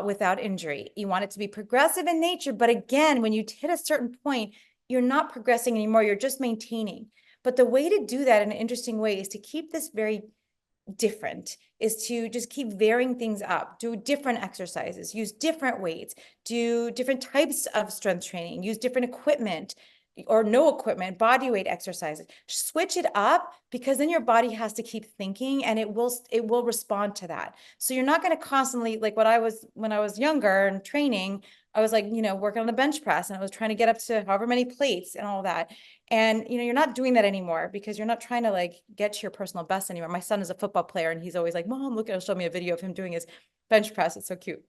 without injury. You want it to be progressive in nature, but again, when you hit a certain point, you're not progressing anymore, you're just maintaining. But the way to do that in an interesting way is to keep this very different, is to just keep varying things up, do different exercises, use different weights, do different types of strength training, use different equipment or no equipment, body weight exercises, switch it up, because then your body has to keep thinking and it will respond to that. So you're not going to constantly, like when I was younger and training, I was like, working on the bench press and I was trying to get up to however many plates and all that. And, you're not doing that anymore because you're not trying to like get to your personal best anymore. My son is a football player and he's always like, Mom, look, he'll show me a video of him doing his bench press. It's so cute.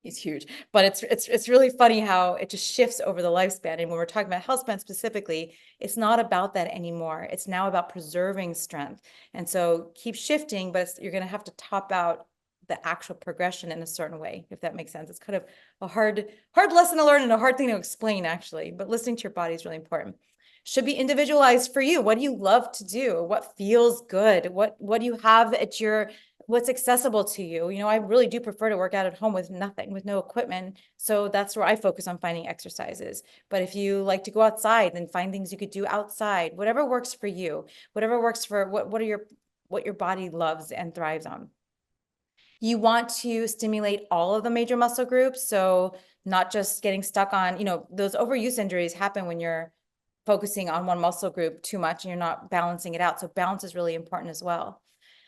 He's huge, but it's really funny how it just shifts over the lifespan. And when we're talking about Healthspan specifically, it's not about that anymore. It's now about preserving strength. And so keep shifting, but you're going to have to top out the actual progression in a certain way, if that makes sense. It's kind of a hard lesson to learn and a hard thing to explain, actually, but listening to your body is really important. Should be individualized for you. What do you love to do? What feels good? What do you have at what's accessible to you? I really do prefer to work out at home with nothing, with no equipment. So that's where I focus on finding exercises. But if you like to go outside, then find things you could do outside, whatever works for you, whatever works for what your body loves and thrives on. You want to stimulate all of the major muscle groups. So not just getting stuck on, those overuse injuries happen when you're focusing on one muscle group too much and you're not balancing it out. So balance is really important as well.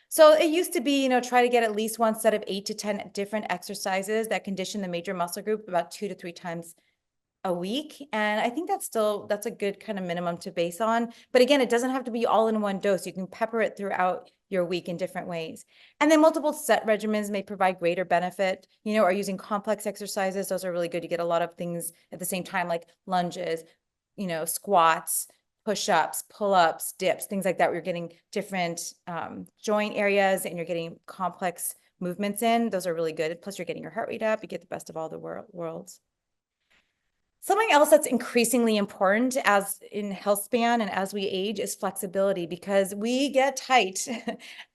So it used to be, try to get at least one set of 8 to 10 different exercises that condition the major muscle group about 2 to 3 times a week. And I think that's a good kind of minimum to base on. But again, it doesn't have to be all in one dose. You can pepper it throughout your week in different ways. And then multiple set regimens may provide greater benefit, or using complex exercises. Those are really good. You get a lot of things at the same time, like lunges, squats, push-ups, pull-ups, dips, things like that, where you're getting different joint areas and you're getting complex movements in. Those are really good. Plus, you're getting your heart rate up. You get the best of all the worlds. Something else that's increasingly important as in health span and as we age is flexibility, because we get tight.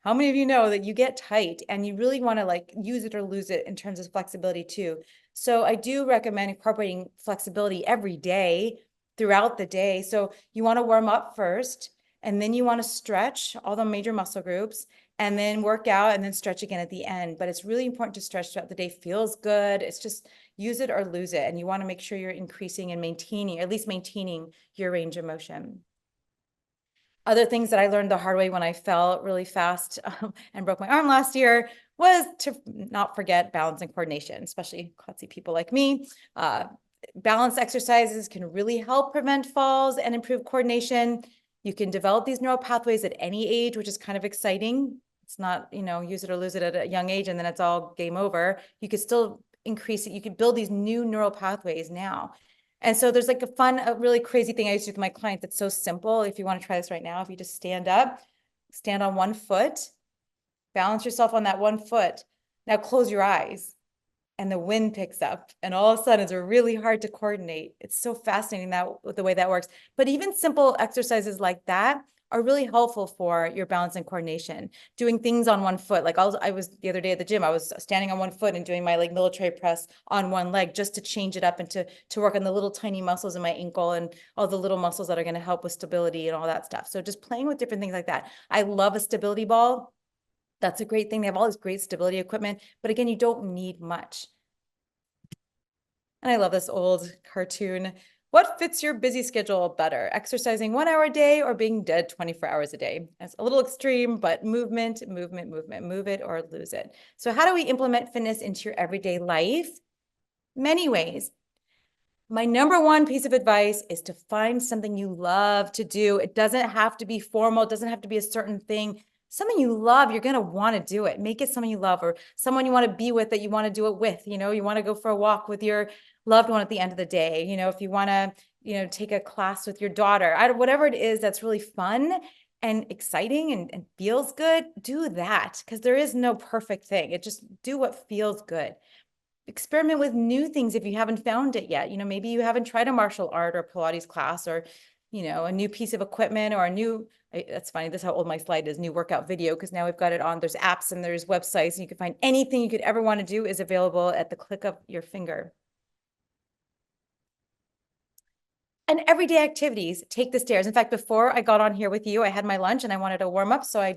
How many of you know that you get tight and you really want to like use it or lose it in terms of flexibility too? So I do recommend incorporating flexibility every day throughout the day. So you want to warm up first, and then you want to stretch all the major muscle groups, and then work out and then stretch again at the end. But it's really important to stretch throughout the day. Feels good. It's just use it or lose it. And you want to make sure you're increasing and maintaining, or at least maintaining your range of motion. Other things that I learned the hard way when I fell really fast and broke my arm last year was to not forget balance and coordination, especially klutzy people like me. Balance exercises can really help prevent falls and improve coordination. You can develop these neural pathways at any age, which is kind of exciting. It's not, use it or lose it at a young age and then it's all game over. You could still increase it. You could build these new neural pathways now. And so there's like a really crazy thing I used to do with my clients. It's so simple. If you want to try this right now, if you just stand up, stand on one foot, balance yourself on that one foot. Now close your eyes and the wind picks up and all of a sudden it's really hard to coordinate. It's so fascinating the way that works. But even simple exercises like that are really helpful for your balance and coordination. Doing things on one foot, like I was the other day at the gym, I was standing on one foot and doing my like military press on one leg just to change it up and to work on the little tiny muscles in my ankle and all the little muscles that are going to help with stability and all that stuff. So just playing with different things like that. I love a stability ball. That's a great thing. They have all this great stability equipment, but again, you don't need much. And I love this old cartoon What fits your busy schedule better? Exercising 1 hour a day or being dead 24 hours a day? That's a little extreme, but movement, movement, movement, move it or lose it. So how do we implement fitness into your everyday life? Many ways. My number one piece of advice is to find something you love to do. It doesn't have to be formal. It doesn't have to be a certain thing. Something you love, you're going to want to do it. Make it something you love, or someone you want to be with that you want to do it with. You know, you want to go for a walk with your loved one at the end of the day. You know, if you want to, take a class with your daughter, whatever it is that's really fun and exciting and feels good, do that, because there is no perfect thing. It just do what feels good. Experiment with new things if you haven't found it yet. Maybe you haven't tried a martial art or Pilates class, or, a new piece of equipment, or a new, that's funny, this is how old my slide is, new workout video, because now we've got it on, there's apps and there's websites, and you can find anything you could ever want to do is available at the click of your finger. And everyday activities, take the stairs. In fact, before I got on here with you, I had my lunch and I wanted to warm up. So I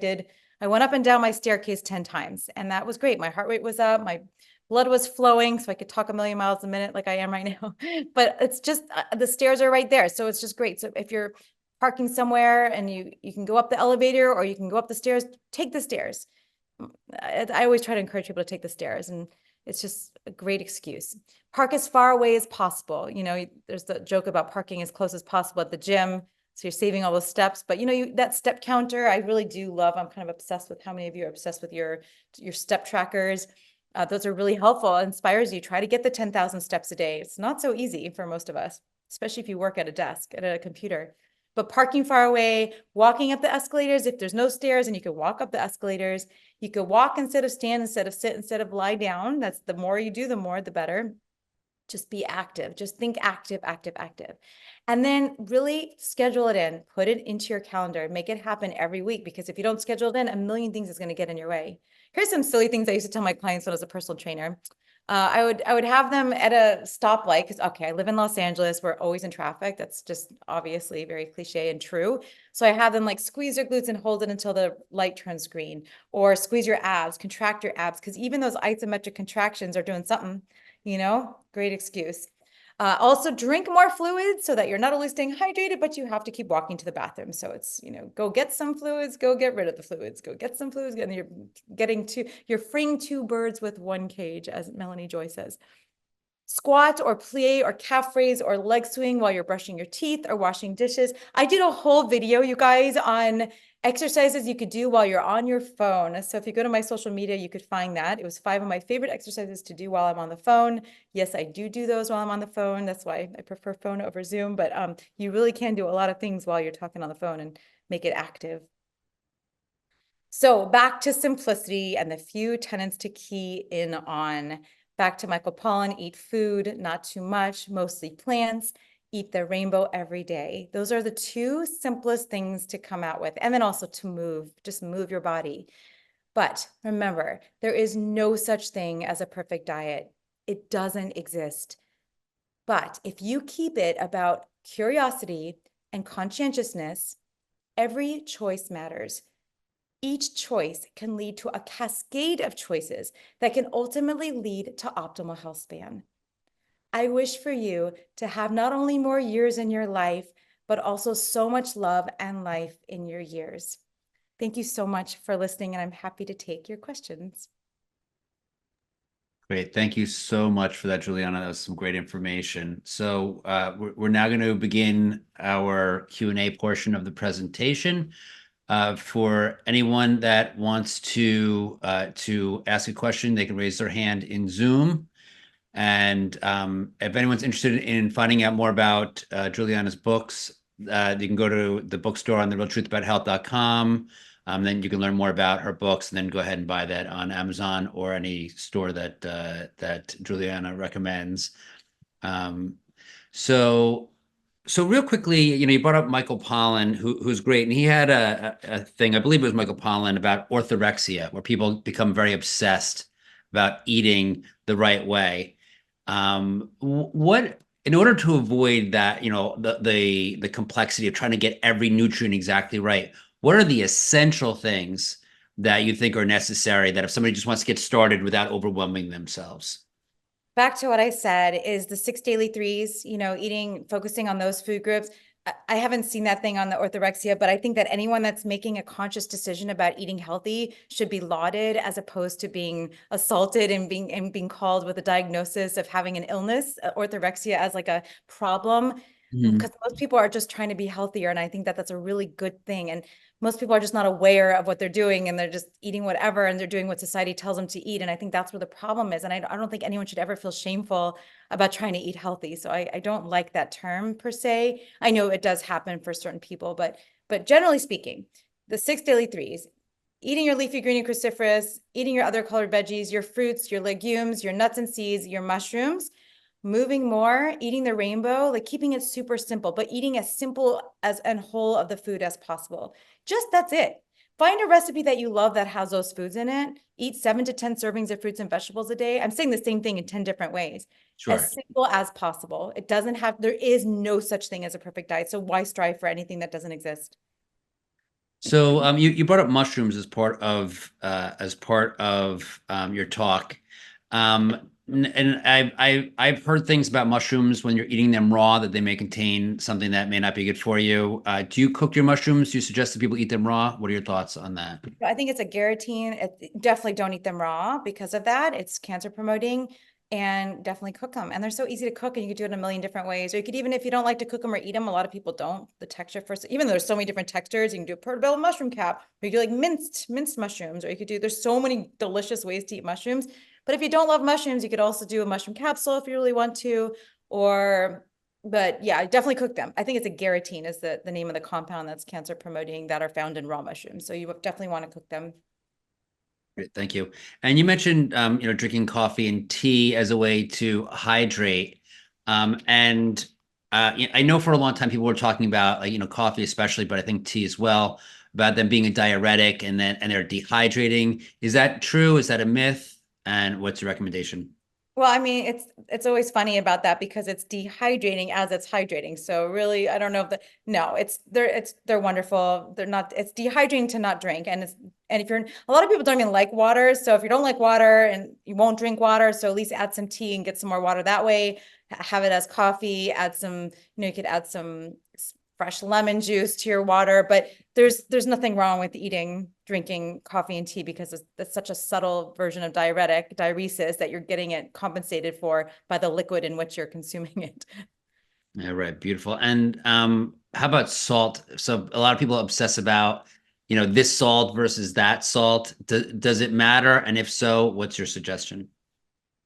went up and down my staircase 10 times, and that was great. My heart rate was up, my blood was flowing, so I could talk a million miles a minute like I am right now. But it's just, the stairs are right there. So it's just great. So if you're parking somewhere and you can go up the elevator or you can go up the stairs, take the stairs. I always try to encourage people to take the stairs, and it's just a great excuse. Park as far away as possible. There's the joke about parking as close as possible at the gym, so you're saving all those steps. But that step counter, I really do love. I'm kind of obsessed with how many of you are obsessed with your step trackers. Those are really helpful. It inspires you. Try to get the 10,000 steps a day. It's not so easy for most of us, especially if you work at a desk, at a computer. But parking far away, walking up the escalators, if there's no stairs and you can walk up the escalators, you could walk instead of stand, instead of sit, instead of lie down. That's the more you do, the more, the better. Just be active. Just think active, active, active. And then really schedule it in, put it into your calendar, make it happen every week, because if you don't schedule it in, a million things is going to get in your way. Here's some silly things I used to tell my clients when I was a personal trainer. I would have them at a stoplight, because, okay, I live in Los Angeles. We're always in traffic. That's just obviously very cliche and true. So I have them like squeeze your glutes and hold it until the light turns green, or squeeze your abs, contract your abs, because even those isometric contractions are doing something, great excuse. Also drink more fluids so that you're not only staying hydrated, but you have to keep walking to the bathroom. So it's, go get some fluids, go get rid of the fluids, go get some fluids, and you're freeing two birds with one cage, as Melanie Joy says. Squat or plie or calf raise or leg swing while you're brushing your teeth or washing dishes. I did a whole video, you guys, on exercises you could do while you're on your phone. So if you go to my social media, you could find that. It was 5 of my favorite exercises to do while I'm on the phone. Yes, I do those while I'm on the phone. That's why I prefer phone over Zoom. But you really can do a lot of things while you're talking on the phone and make it active. So back to simplicity and the few tenets to key in on. Back to Michael Pollan: eat food, not too much, mostly plants, eat the rainbow every day. Those are the two simplest things to come out with. And then also to move, just move your body. But remember, there is no such thing as a perfect diet. It doesn't exist. But if you keep it about curiosity and conscientiousness, every choice matters. Each choice can lead to a cascade of choices that can ultimately lead to optimal health span. I wish for you to have not only more years in your life, but also so much love and life in your years. Thank you so much for listening, and I'm happy to take your questions. Great. Thank you so much for that, Juliana. That was some great information. So we're now going to begin our Q&A portion of the presentation. For anyone that wants to ask a question, they can raise their hand in Zoom. And if anyone's interested in finding out more about Juliana's books, you can go to the bookstore on therealtruthabout.health.com. Then you can learn more about her books, and then go ahead and buy that on Amazon or any store that Juliana recommends. So real quickly, you brought up Michael Pollan, who's great, and he had a thing, I believe it was Michael Pollan, about orthorexia, where people become very obsessed about eating the right way. What, in order to avoid that, the complexity of trying to get every nutrient exactly right, what are the essential things that you think are necessary, that if somebody just wants to get started without overwhelming themselves? back to what I said is the 6 daily 3s, focusing on those food groups. I haven't seen that thing on the orthorexia, but I think that anyone that's making a conscious decision about eating healthy should be lauded as opposed to being assaulted and being called with a diagnosis of having an illness, orthorexia as like a problem. Because most people are just trying to be healthier. And I think that that's a really good thing. And most people are just not aware of what they're doing and they're just eating whatever and they're doing what society tells them to eat. And I think that's where the problem is. And I don't think anyone should ever feel shameful about trying to eat healthy. So I don't like that term per se. I know it does happen for certain people, but generally speaking, the 6 daily 3s, eating your leafy green and cruciferous, eating your other colored veggies, your fruits, your legumes, your nuts and seeds, your mushrooms, moving more, eating the rainbow, like keeping it super simple, but eating as simple as and whole of the food as possible. Just that's it. Find a recipe that you love that has those foods in it. Eat 7 to 10 servings of fruits and vegetables a day. I'm saying the same thing in 10 different ways. Sure. As simple as possible. It doesn't have, there is no such thing as a perfect diet. So why strive for anything that doesn't exist? So you brought up mushrooms as part of your talk. And I've heard things about mushrooms when you're eating them raw that they may contain something that may not be good for you. Do you cook your mushrooms? Do you suggest that people eat them raw? What are your thoughts on that? I think it's a guarantee. Definitely don't eat them raw because of that. It's cancer promoting, and definitely cook them. And they're so easy to cook and you could do it in a million different ways. Or you could, even if you don't like to cook them or eat them, a lot of people don't. The texture first, even though there's so many different textures, you can do a portobello mushroom cap, or you do like minced mushrooms, or you could do, there's so many delicious ways to eat mushrooms. But if you don't love mushrooms, you could also do a mushroom capsule if you really want to, or but yeah, definitely cook them. I think it's a geratin is the name of the compound that's cancer promoting that are found in raw mushrooms. So you definitely want to cook them. Great, thank you. And you mentioned, drinking coffee and tea as a way to hydrate. And I know for a long time people were talking about, like, coffee especially, but I think tea as well, about them being a diuretic and they're dehydrating. Is that true? Is that a myth? And what's your recommendation? Well, I mean, it's always funny about that because it's dehydrating as it's hydrating. So really, I don't know if no, they're wonderful. They're not, it's dehydrating to not drink. And if you're, a lot of people don't even like water. So if you don't like water and you won't drink water, so at least add some tea and get some more water that way. Have it as coffee, add some, you could add some fresh lemon juice to your water, but there's nothing wrong with drinking coffee and tea because it's such a subtle version of diuresis, that you're getting it compensated for by the liquid in which you're consuming it. Yeah, right. Beautiful. And how about salt? So a lot of people obsess about, this salt versus that salt. Does it matter? And if so, what's your suggestion?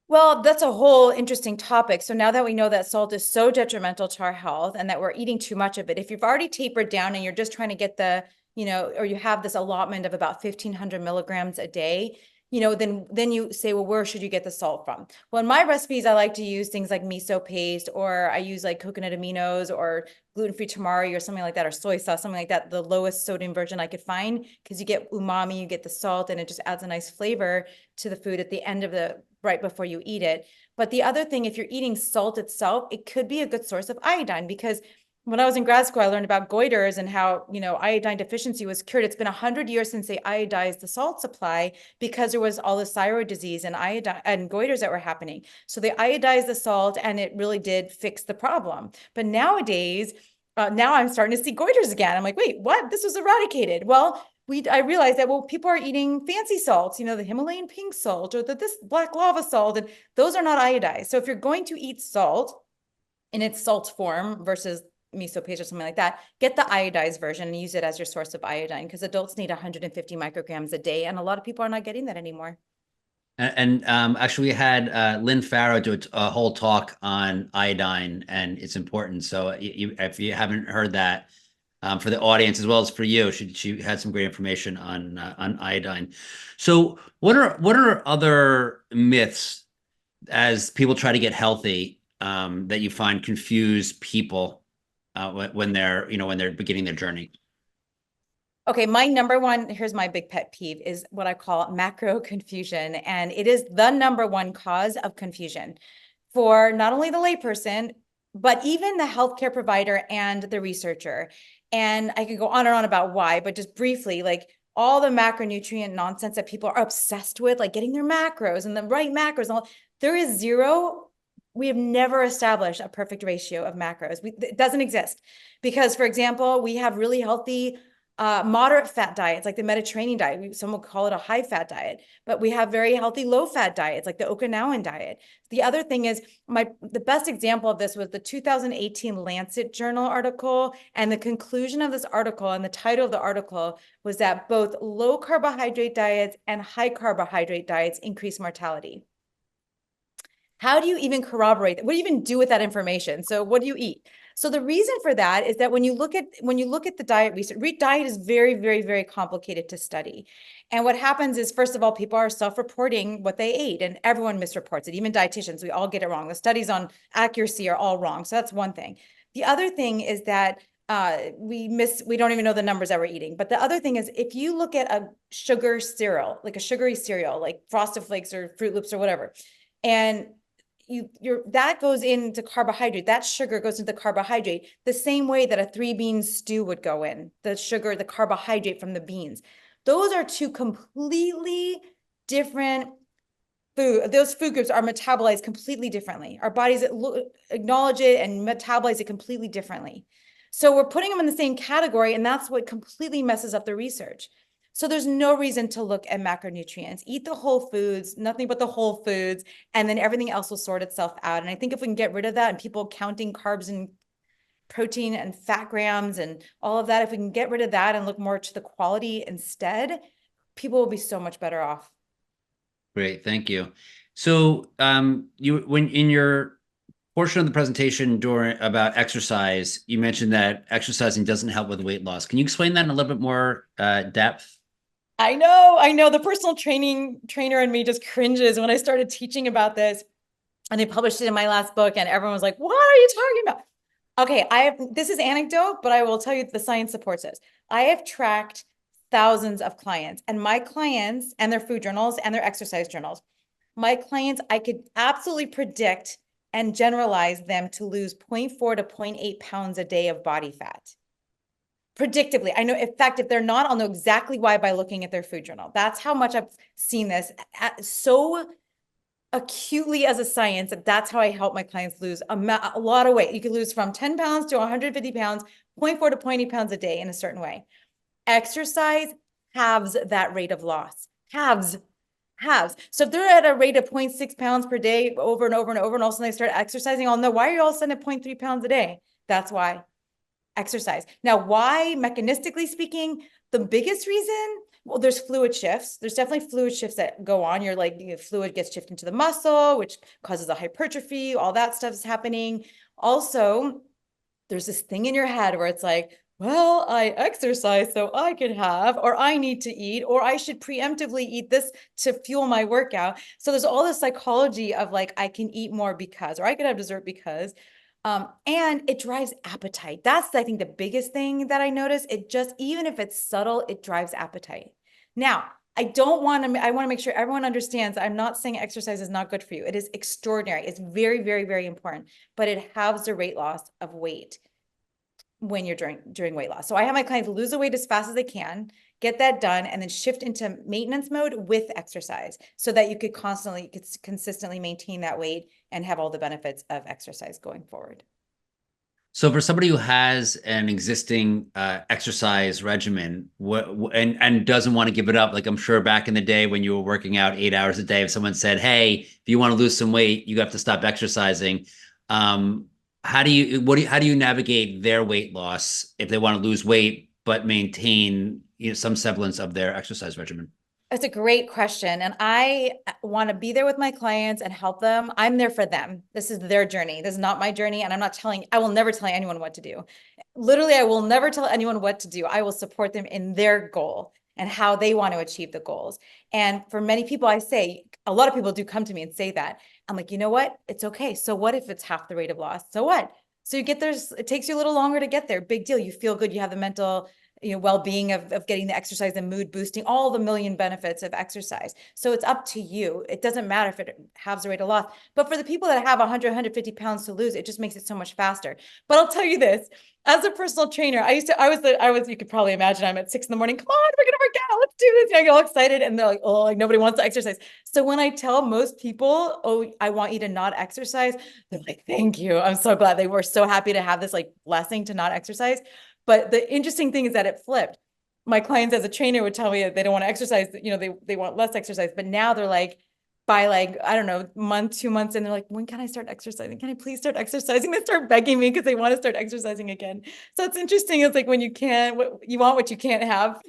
Well, that's a whole interesting topic. So now that we know that salt is so detrimental to our health and that we're eating too much of it, if you've already tapered down and you're just trying to get or you have this allotment of about 1,500 milligrams a day, then you say, well, where should you get the salt from? Well, in my recipes, I like to use things like miso paste, or I use like coconut aminos or gluten-free tamari or something like that, or soy sauce, something like that, the lowest sodium version I could find, because you get umami, you get the salt, and it just adds a nice flavor to the food at the end of right before you eat it. But the other thing, if you're eating salt itself, it could be a good source of iodine, because when I was in grad school, I learned about goiters and how, iodine deficiency was cured. It's been 100 years since they iodized the salt supply because there was all the thyroid disease and iodine and goiters that were happening. So they iodized the salt and it really did fix the problem. But nowadays, now I'm starting to see goiters again. I'm like, wait, what? This was eradicated. Well, I realized that, well, people are eating fancy salts, the Himalayan pink salt or this black lava salt, and those are not iodized. So if you're going to eat salt in its salt form versus miso paste or something like that, get the iodized version and use it as your source of iodine, because adults need 150 micrograms a day, and a lot of people are not getting that anymore. And actually, we had Lynn Farrow do a whole talk on iodine and its importance. So if you haven't heard that, for the audience as well as for you, she had some great information on iodine. So what are other myths as people try to get healthy, that you find confuse people when they're beginning their journey? Okay, my number one, here's my big pet peeve, is what I call macro confusion. And it is the number one cause of confusion for not only the layperson, but even the healthcare provider and the researcher. And I could go on and on about why, but just briefly, like, all the macronutrient nonsense that people are obsessed with, like getting their macros and the right macros, and all, there is zero. We have never established a perfect ratio of macros. It doesn't exist because, for example, we have really healthy, moderate fat diets like the Mediterranean diet. Some will call it a high fat diet, but we have very healthy low fat diets like the Okinawan diet. The other thing is the best example of this was the 2018 Lancet Journal article. And the conclusion of this article and the title of the article was that both low carbohydrate diets and high carbohydrate diets increase mortality. How do you even corroborate that? What do you even do with that information? So what do you eat? So the reason for that is that when you look at the diet research, diet is very, very, very complicated to study. And what happens is, first of all, people are self-reporting what they ate, and everyone misreports it. Even dietitians, we all get it wrong. The studies on accuracy are all wrong. So that's one thing. The other thing is that we don't even know the numbers that we're eating. But the other thing is, if you look at a sugar cereal, like a sugary cereal, like Frosted Flakes or Fruit Loops or whatever, and that goes into carbohydrate. That sugar goes into carbohydrate the same way that a 3-bean stew would go in. The sugar, the carbohydrate from the beans. Those are two completely different food. Those food groups are metabolized completely differently. Our bodies acknowledge it and metabolize it completely differently. So we're putting them in the same category, and that's what completely messes up the research. So there's no reason to look at macronutrients. Eat the whole foods, nothing but the whole foods, and then everything else will sort itself out. And I think if we can get rid of that and people counting carbs and protein and fat grams and all of that, if we can get rid of that and look more to the quality instead, people will be so much better off. Great, thank you. So when in your portion of the presentation about exercise, you mentioned that exercising doesn't help with weight loss. Can you explain that in a little bit more depth? I know. The personal trainer in me just cringes when I started teaching about this, and they published it in my last book, and everyone was like, "What are you talking about?" Okay, this is anecdote, but I will tell you the science supports this. I have tracked thousands of clients, and my clients and their food journals and their exercise journals. My clients, I could absolutely predict and generalize them to lose 0.4 to 0.8 pounds a day of body fat. Predictably. I know, in fact, if they're not, I'll know exactly why by looking at their food journal. That's how much I've seen this so acutely as a science, that that's how I help my clients lose a lot of weight. You could lose from 10 pounds to 150 pounds, 0.4 to 0.8 pounds a day in a certain way. Exercise halves that rate of loss. Halves. So if they're at a rate of 0.6 pounds per day over and over and over, and all of a sudden they start exercising, I'll know, why are you all of a sudden at 0.3 pounds a day? That's why. Exercise. Now, why, mechanistically speaking, the biggest reason, well, there's fluid shifts. There's definitely fluid shifts that go on. You're like, fluid gets shifted into the muscle, which causes a hypertrophy. All that stuff is happening. Also, there's this thing in your head where it's like, well, I exercise so I could have, or I need to eat, or I should preemptively eat this to fuel my workout. So there's all this psychology of like, I can eat more because, or I could have dessert because. And it drives appetite. That's, I think, the biggest thing that I notice. It just, even if it's subtle, it drives appetite. Now, I want to make sure everyone understands, I'm not saying exercise is not good for you. It is extraordinary. It's very, very, very important, but it halves the rate loss of weight when you're during weight loss. So I have my clients lose the weight as fast as they can, get that done, and then shift into maintenance mode with exercise so that you could consistently maintain that weight and have all the benefits of exercise going forward. So for somebody who has an existing exercise regimen and doesn't want to give it up, like I'm sure back in the day when you were working out 8 hours a day, if someone said, "Hey, if you want to lose some weight, you have to stop exercising," how do you navigate their weight loss if they want to lose weight but maintain some semblance of their exercise regimen? That's a great question. And I want to be there with my clients and help them. I'm there for them. This is their journey. This is not my journey. And I will never tell anyone what to do. Literally, I will never tell anyone what to do. I will support them in their goal and how they want to achieve the goals. And for many people, a lot of people do come to me and say that. I'm like, you know what? It's okay. So what if it's half the rate of loss? So what? So you get there, it takes you a little longer to get there. Big deal. You feel good. You have the mental well-being of getting the exercise and mood boosting, all the million benefits of exercise. So it's up to you. It doesn't matter if it halves the rate of loss, but for the people that have 100, 150 pounds to lose, it just makes it so much faster. But I'll tell you this, as a personal trainer, I was, you could probably imagine I'm at 6 in the morning. Come on, we're going to work out. Let's do this. I get all excited. And they're like, oh, like nobody wants to exercise. So when I tell most people, oh, I want you to not exercise, they're like, thank you. I'm so glad. They were so happy to have this like blessing to not exercise. But the interesting thing is that it flipped. My clients as a trainer would tell me that they don't want to exercise, they want less exercise. But now they're like, by like, I don't know, month, 2 months, and they're like, when can I start exercising? Can I please start exercising? They start begging me because they want to start exercising again. So it's interesting. It's like when you can't, you want what you can't have.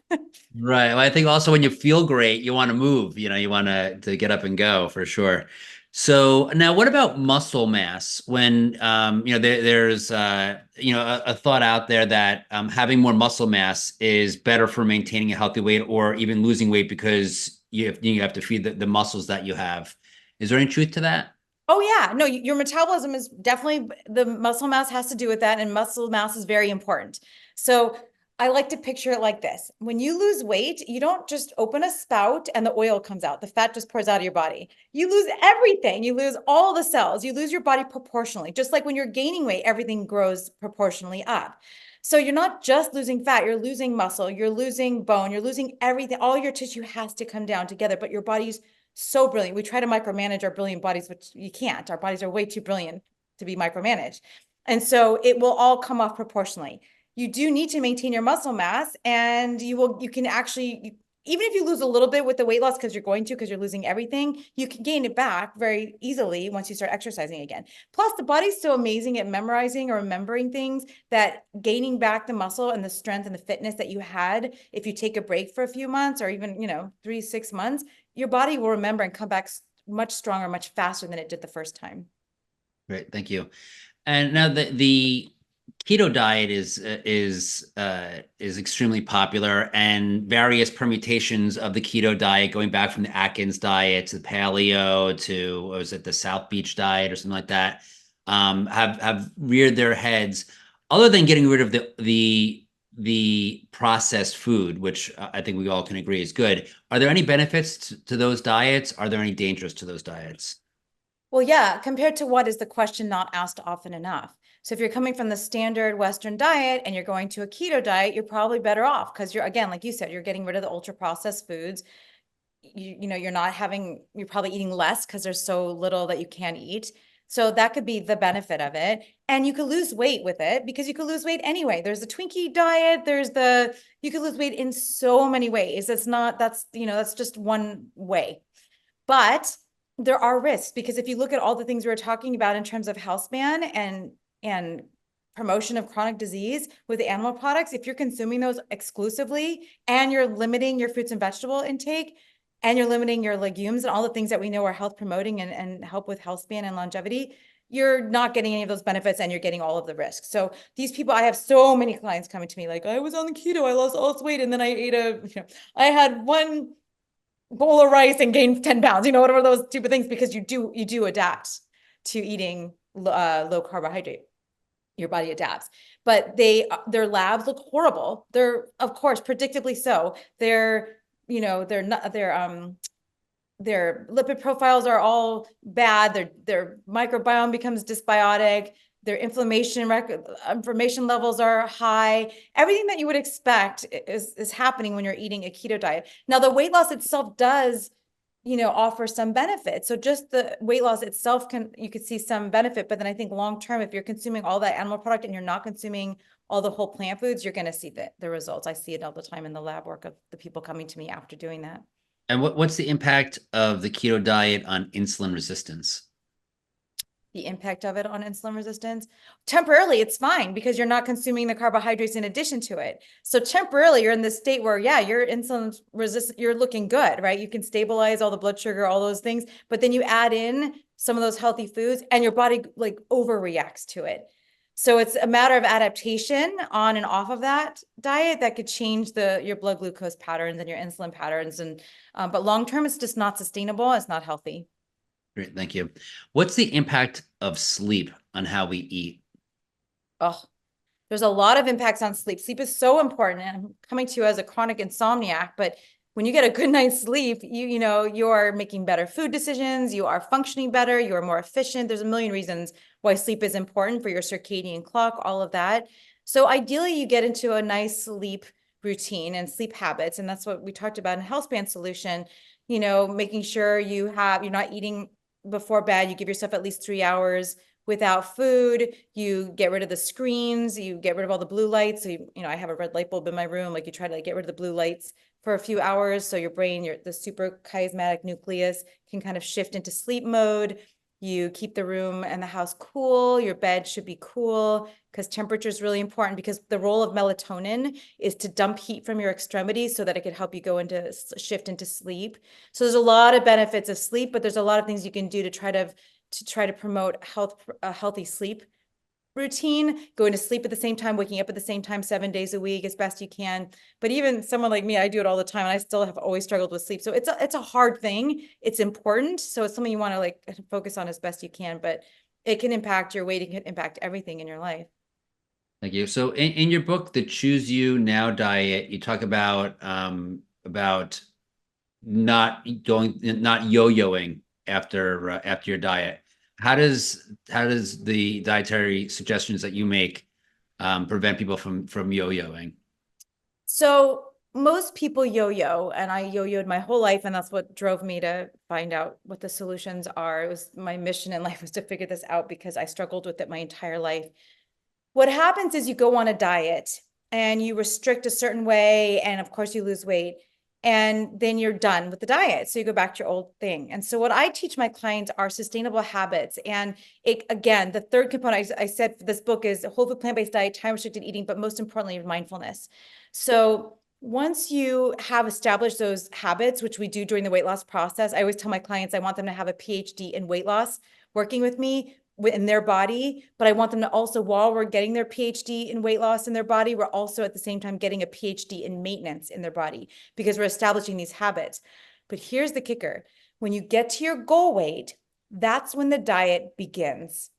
Right. Well, I think also when you feel great, you want to move, you want to get up and go for sure. So now what about muscle mass? When there's a thought out there that having more muscle mass is better for maintaining a healthy weight or even losing weight because you have to feed the muscles that you have. Is there any truth to that? Oh yeah, no, your metabolism is definitely, the muscle mass has to do with that, and muscle mass is very important. So I like to picture it like this. When you lose weight, you don't just open a spout and the oil comes out. The fat just pours out of your body. You lose everything. You lose all the cells. You lose your body proportionally. Just like when you're gaining weight, everything grows proportionally up. So you're not just losing fat, you're losing muscle, you're losing bone, you're losing everything. All your tissue has to come down together, but your body's so brilliant. We try to micromanage our brilliant bodies, which you can't. Our bodies are way too brilliant to be micromanaged. And so it will all come off proportionally. You do need to maintain your muscle mass, and you can actually, even if you lose a little bit with the weight loss, because you're losing everything, you can gain it back very easily once you start exercising again. Plus, the body's so amazing at memorizing or remembering things that gaining back the muscle and the strength and the fitness that you had, if you take a break for a few months or even, 3, 6 months, your body will remember and come back much stronger, much faster than it did the first time. Great, thank you. And now the keto diet is extremely popular, and various permutations of the keto diet, going back from the Atkins diet to the paleo to, what was it, the South Beach diet or something like that, have reared their heads. Other than getting rid of the processed food, which I think we all can agree is good, are there any benefits to those diets? Are there any dangers to those diets? Well, yeah, compared to what is the question not asked often enough. So if you're coming from the standard Western diet and you're going to a keto diet, you're probably better off because you're, again, like you said, you're getting rid of the ultra processed foods. You're probably eating less because there's so little that you can eat. So that could be the benefit of it. And you could lose weight with it because you could lose weight anyway. There's the Twinkie diet. You could lose weight in so many ways. That's just one way. But there are risks because if you look at all the things we were talking about in terms of Healthspan and promotion of chronic disease with the animal products, if you're consuming those exclusively and you're limiting your fruits and vegetable intake and you're limiting your legumes and all the things that we know are health promoting and help with Healthspan and longevity, you're not getting any of those benefits and you're getting all of the risks. So these people, I have so many clients coming to me like, I was on the keto, I lost all this weight, and then I had one bowl of rice and gain 10 pounds, whatever those type of things, because you do adapt to eating low carbohydrate. Your body adapts, but their labs look horrible. They're, of course, predictably so. They're not, their lipid profiles are all bad. Their microbiome becomes dysbiotic. Their inflammation levels are high. Everything that you would expect is happening when you're eating a keto diet. Now, the weight loss itself does, offer some benefit. So just the weight loss itself you could see some benefit, but then I think long-term, if you're consuming all that animal product and you're not consuming all the whole plant foods, you're going to see the results. I see it all the time in the lab work of the people coming to me after doing that. And what's the impact of the keto diet on insulin resistance? The impact of it on insulin resistance. Temporarily, it's fine because you're not consuming the carbohydrates in addition to it. So temporarily, you're in this state where, yeah, you're insulin resistant, you're looking good, right? You can stabilize all the blood sugar, all those things, but then you add in some of those healthy foods and your body like overreacts to it. So it's a matter of adaptation on and off of that diet that could change your blood glucose patterns and your insulin patterns. But long-term, it's just not sustainable. It's not healthy. Great, thank you. What's the impact of sleep on how we eat? Oh, There's a lot of impacts on sleep. Sleep is so important. And I'm coming to you as a chronic insomniac, but when you get a good night's sleep, you are making better food decisions, you are functioning better, you are more efficient. There's a million reasons why sleep is important for your circadian clock, all of that. So ideally, you get into a nice sleep routine and sleep habits, and that's what we talked about in Healthspan solution. Making sure you're not eating before bed. You give yourself at least 3 hours without food. You get rid of the screens, you get rid of all the blue lights. So I have a red light bulb in my room. Like, you try to get rid of the blue lights for a few hours, so your brain, the super chiasmatic nucleus, can kind of shift into sleep mode. You keep the room and the house cool. Your bed should be cool, because temperature is really important, because the role of melatonin is to dump heat from your extremities so that it can help you shift into sleep. So there's a lot of benefits of sleep, but there's a lot of things you can do to try to promote a healthy sleep routine, going to sleep at the same time, waking up at the same time 7 days a week as best you can. But even someone like me, I do it all the time, and I still have always struggled with sleep. So it's a hard thing. It's important. So it's something you want to focus on as best you can, but it can impact your weight. It can impact everything in your life. Thank you. So in your book, the Choose You Now diet, you talk about not yo-yoing after your diet. How does the dietary suggestions that you make prevent people from yo-yoing? So most people yo-yo, and I yo-yoed my whole life, and that's what drove me to find out what the solutions are. It was my mission in life was to figure this out, because I struggled with it my entire life. What happens is you go on a diet and you restrict a certain way, and of course you lose weight, and then you're done with the diet. So you go back to your old thing. And so what I teach my clients are sustainable habits. And again, the third component I said for this book is whole food, plant-based diet, time restricted eating, but most importantly, mindfulness. So once you have established those habits, which we do during the weight loss process, I always tell my clients I want them to have a PhD in weight loss working with me in their body, but I want them to also, while we're getting their PhD in weight loss in their body, we're also at the same time getting a PhD in maintenance in their body, because we're establishing these habits. But here's the kicker. When you get to your goal weight, that's when the diet begins.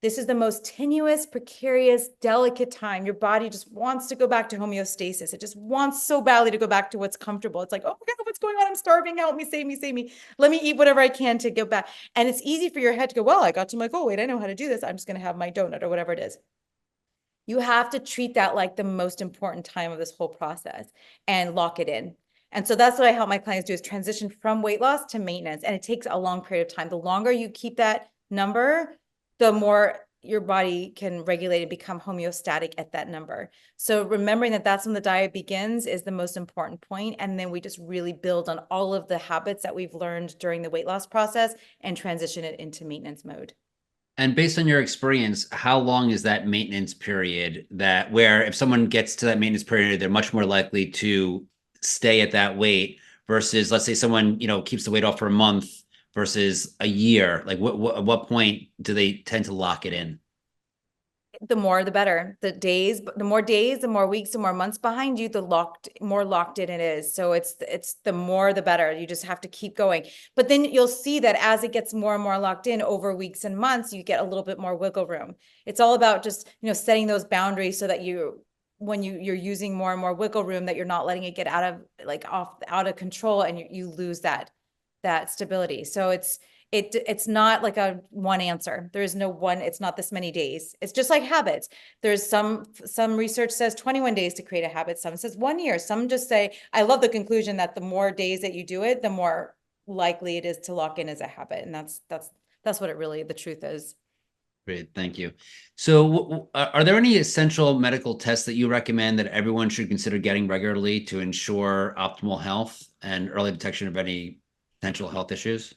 This is the most tenuous, precarious, delicate time. Your body just wants to go back to homeostasis. It just wants so badly to go back to what's comfortable. It's like, oh my God, what's going on? I'm starving. Help me, save me, save me. Let me eat whatever I can to go back. And it's easy for your head to go, well, I got to my goal weight. I know how to do this. I'm just going to have my donut or whatever it is. You have to treat that like the most important time of this whole process and lock it in. And so that's what I help my clients do, is transition from weight loss to maintenance. And it takes a long period of time. The longer you keep that number, the more your body can regulate and become homeostatic at that number. So remembering that that's when the diet begins is the most important point. And then we just really build on all of the habits that we've learned during the weight loss process and transition it into maintenance mode. And based on your experience, how long is that maintenance period that where if someone gets to that maintenance period, they're much more likely to stay at that weight versus, let's say, someone, keeps the weight off for a month versus a year? Like at what point do they tend to lock it in? The more the better. The more days, the more weeks, the more months behind you, the more locked in it is. So it's the more the better. You just have to keep going. But then you'll see that as it gets more and more locked in over weeks and months, you get a little bit more wiggle room. It's all about just, setting those boundaries so that when you're using more and more wiggle room, that you're not letting it get out of control, and you lose that stability. So it's not like a one answer. There is no one, it's not this many days. It's just like habits. There's some research says 21 days to create a habit. Some says 1 year. Some just say, I love the conclusion that the more days that you do it, the more likely it is to lock in as a habit. And that's what the truth is. Great, thank you. So, are there any essential medical tests that you recommend that everyone should consider getting regularly to ensure optimal health and early detection of any potential health issues?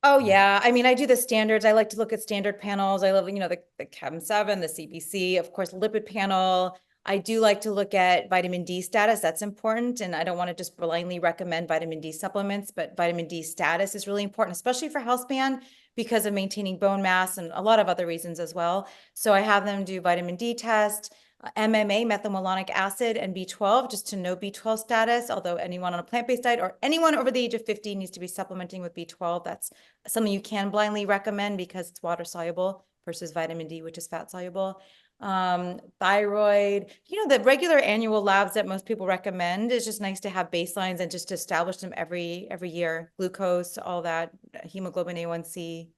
Oh yeah. I mean, I do the standards. I like to look at standard panels. I love, the Chem7, the CBC, of course, lipid panel. I do like to look at vitamin D status. That's important. And I don't want to just blindly recommend vitamin D supplements, but vitamin D status is really important, especially for healthspan, because of maintaining bone mass and a lot of other reasons as well. So I have them do vitamin D test, MMA, methylmalonic acid, and B12, just to know B12 status. Although anyone on a plant-based diet or anyone over the age of 50 needs to be supplementing with B12. That's something you can blindly recommend because it's water soluble versus vitamin D, which is fat soluble. thyroid, the regular annual labs that most people recommend. It's just nice to have baselines and just to establish them every year. Glucose, all that, hemoglobin A1C.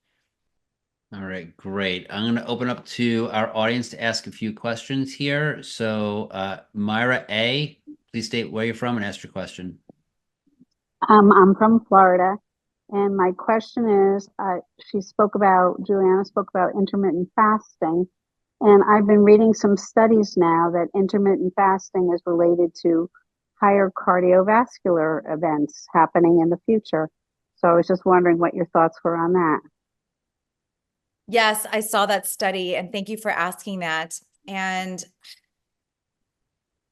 All right, great. I'm going to open up to our audience to ask a few questions here. So, Myra A, please state where you're from and ask your question. I'm from Florida, and my question is, Julieanna spoke about intermittent fasting, and I've been reading some studies now that intermittent fasting is related to higher cardiovascular events happening in the future. So I was just wondering what your thoughts were on that. Yes, I saw that study, and thank you for asking that. And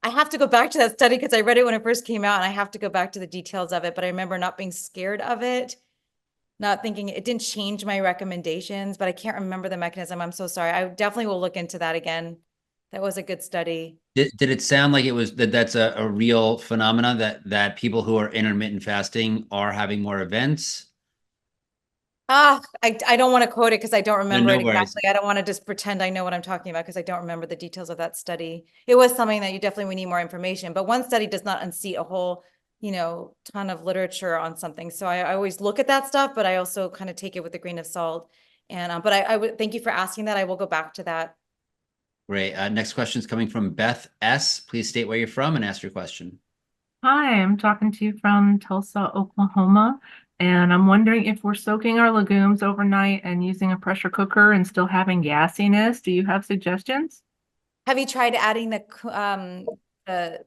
I have to go back to that study because I read it when it first came out, and I have to go back to the details of it, but I remember not being scared of it, not thinking it didn't change my recommendations, but I can't remember the mechanism. I'm so sorry. I definitely will look into that again. That was a good study. Did it sound like it was that's a real phenomena that people who are intermittent fasting are having more events? I don't want to quote it because I don't No, remember no it worries. exactly. I don't want to just pretend I know what I'm talking about because I don't remember the details of that study. It was something that you definitely would need more information, but one study does not unseat a whole, ton of literature on something. So I always look at that stuff, but I also kind of take it with a grain of salt. And but I would thank you for asking that. I will go back to that. Great. Next question is coming from Beth S. Please state where you're from and ask your question. Hi, I'm talking to you from Tulsa, Oklahoma, and I'm wondering if we're soaking our legumes overnight and using a pressure cooker and still having gassiness. Do you have suggestions? Have you tried adding the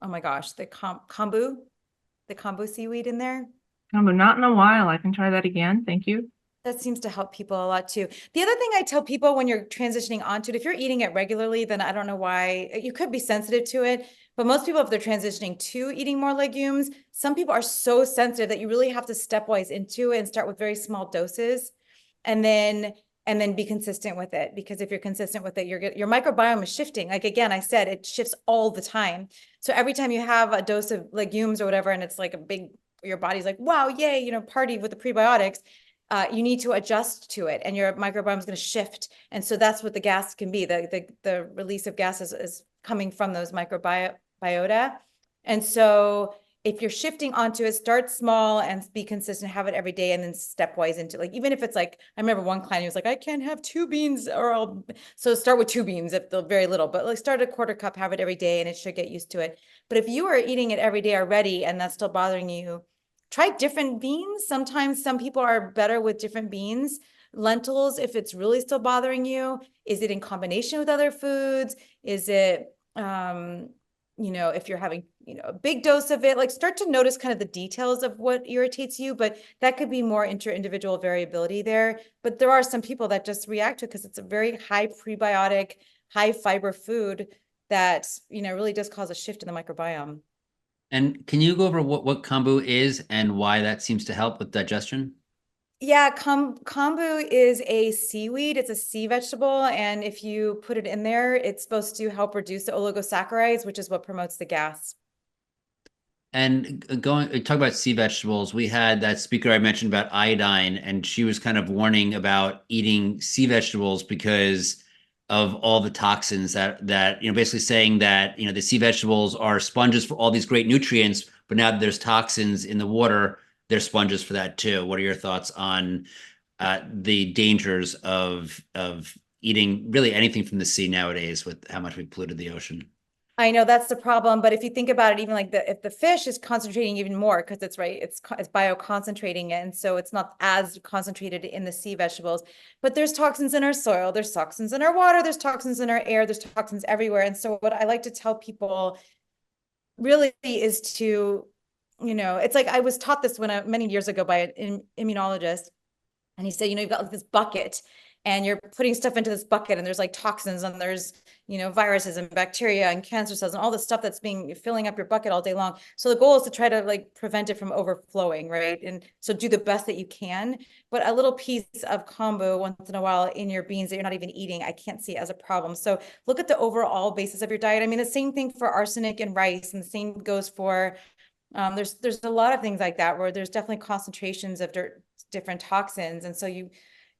oh my gosh, the kombu seaweed in there? No, but not in a while. I can try that again. Thank you. That seems to help people a lot too. The other thing I tell people when you're transitioning onto it, if you're eating it regularly, then I don't know why you could be sensitive to it. But most people, if they're transitioning to eating more legumes, some people are so sensitive that you really have to stepwise into it and start with very small doses, and then be consistent with it. Because if you're consistent with it, your microbiome is shifting. Like again, I said, it shifts all the time. So every time you have a dose of legumes or whatever, and it's like a big, your body's like, wow, yay, party with the prebiotics. You need to adjust to it, and your microbiome is going to shift. And so that's what the gas can be. The release of gases is coming from those microbiota. And so if you're shifting onto it, start small and be consistent, have it every day, and then stepwise into like, even if it's like, I remember one client who was like, I can't have 2 beans so start with 2 beans if they're very little, but like start a quarter cup, have it every day, and it should get used to it. But if you are eating it every day already and that's still bothering you, try different beans. Sometimes some people are better with different beans. Lentils, if it's really still bothering you, is it in combination with other foods? Is it, if you're having, a big dose of it, like start to notice kind of the details of what irritates you, but that could be more inter-individual variability there. But there are some people that just react to it because it's a very high prebiotic, high fiber food that, really does cause a shift in the microbiome. And can you go over what kombu is and why that seems to help with digestion? Yeah, kombu is a seaweed. It's a sea vegetable, and if you put it in there, it's supposed to help reduce the oligosaccharides, which is what promotes the gas. And talk about sea vegetables. We had that speaker I mentioned about iodine, and she was kind of warning about eating sea vegetables because of all the toxins that basically saying that the sea vegetables are sponges for all these great nutrients, but now that there's toxins in the water, they're sponges for that too. What are your thoughts on the dangers of eating really anything from the sea nowadays with how much we've polluted the ocean? I know that's the problem, but if you think about it, even like if the fish is concentrating even more because it's bioconcentrating it, and so it's not as concentrated in the sea vegetables. But there's toxins in our soil, there's toxins in our water, there's toxins in our air, there's toxins everywhere. And so what I like to tell people really is to, it's like I was taught this many years ago by an immunologist, and he said, you've got like this bucket and you're putting stuff into this bucket, and there's like toxins, and there's, viruses and bacteria and cancer cells and all the stuff that's filling up your bucket all day long. So the goal is to try to like prevent it from overflowing, right? And so do the best that you can, but a little piece of kombu once in a while in your beans that you're not even eating, I can't see as a problem. So look at the overall basis of your diet. I mean, the same thing for arsenic and rice, and the same goes for there's a lot of things like that where there's definitely concentrations of different toxins. And so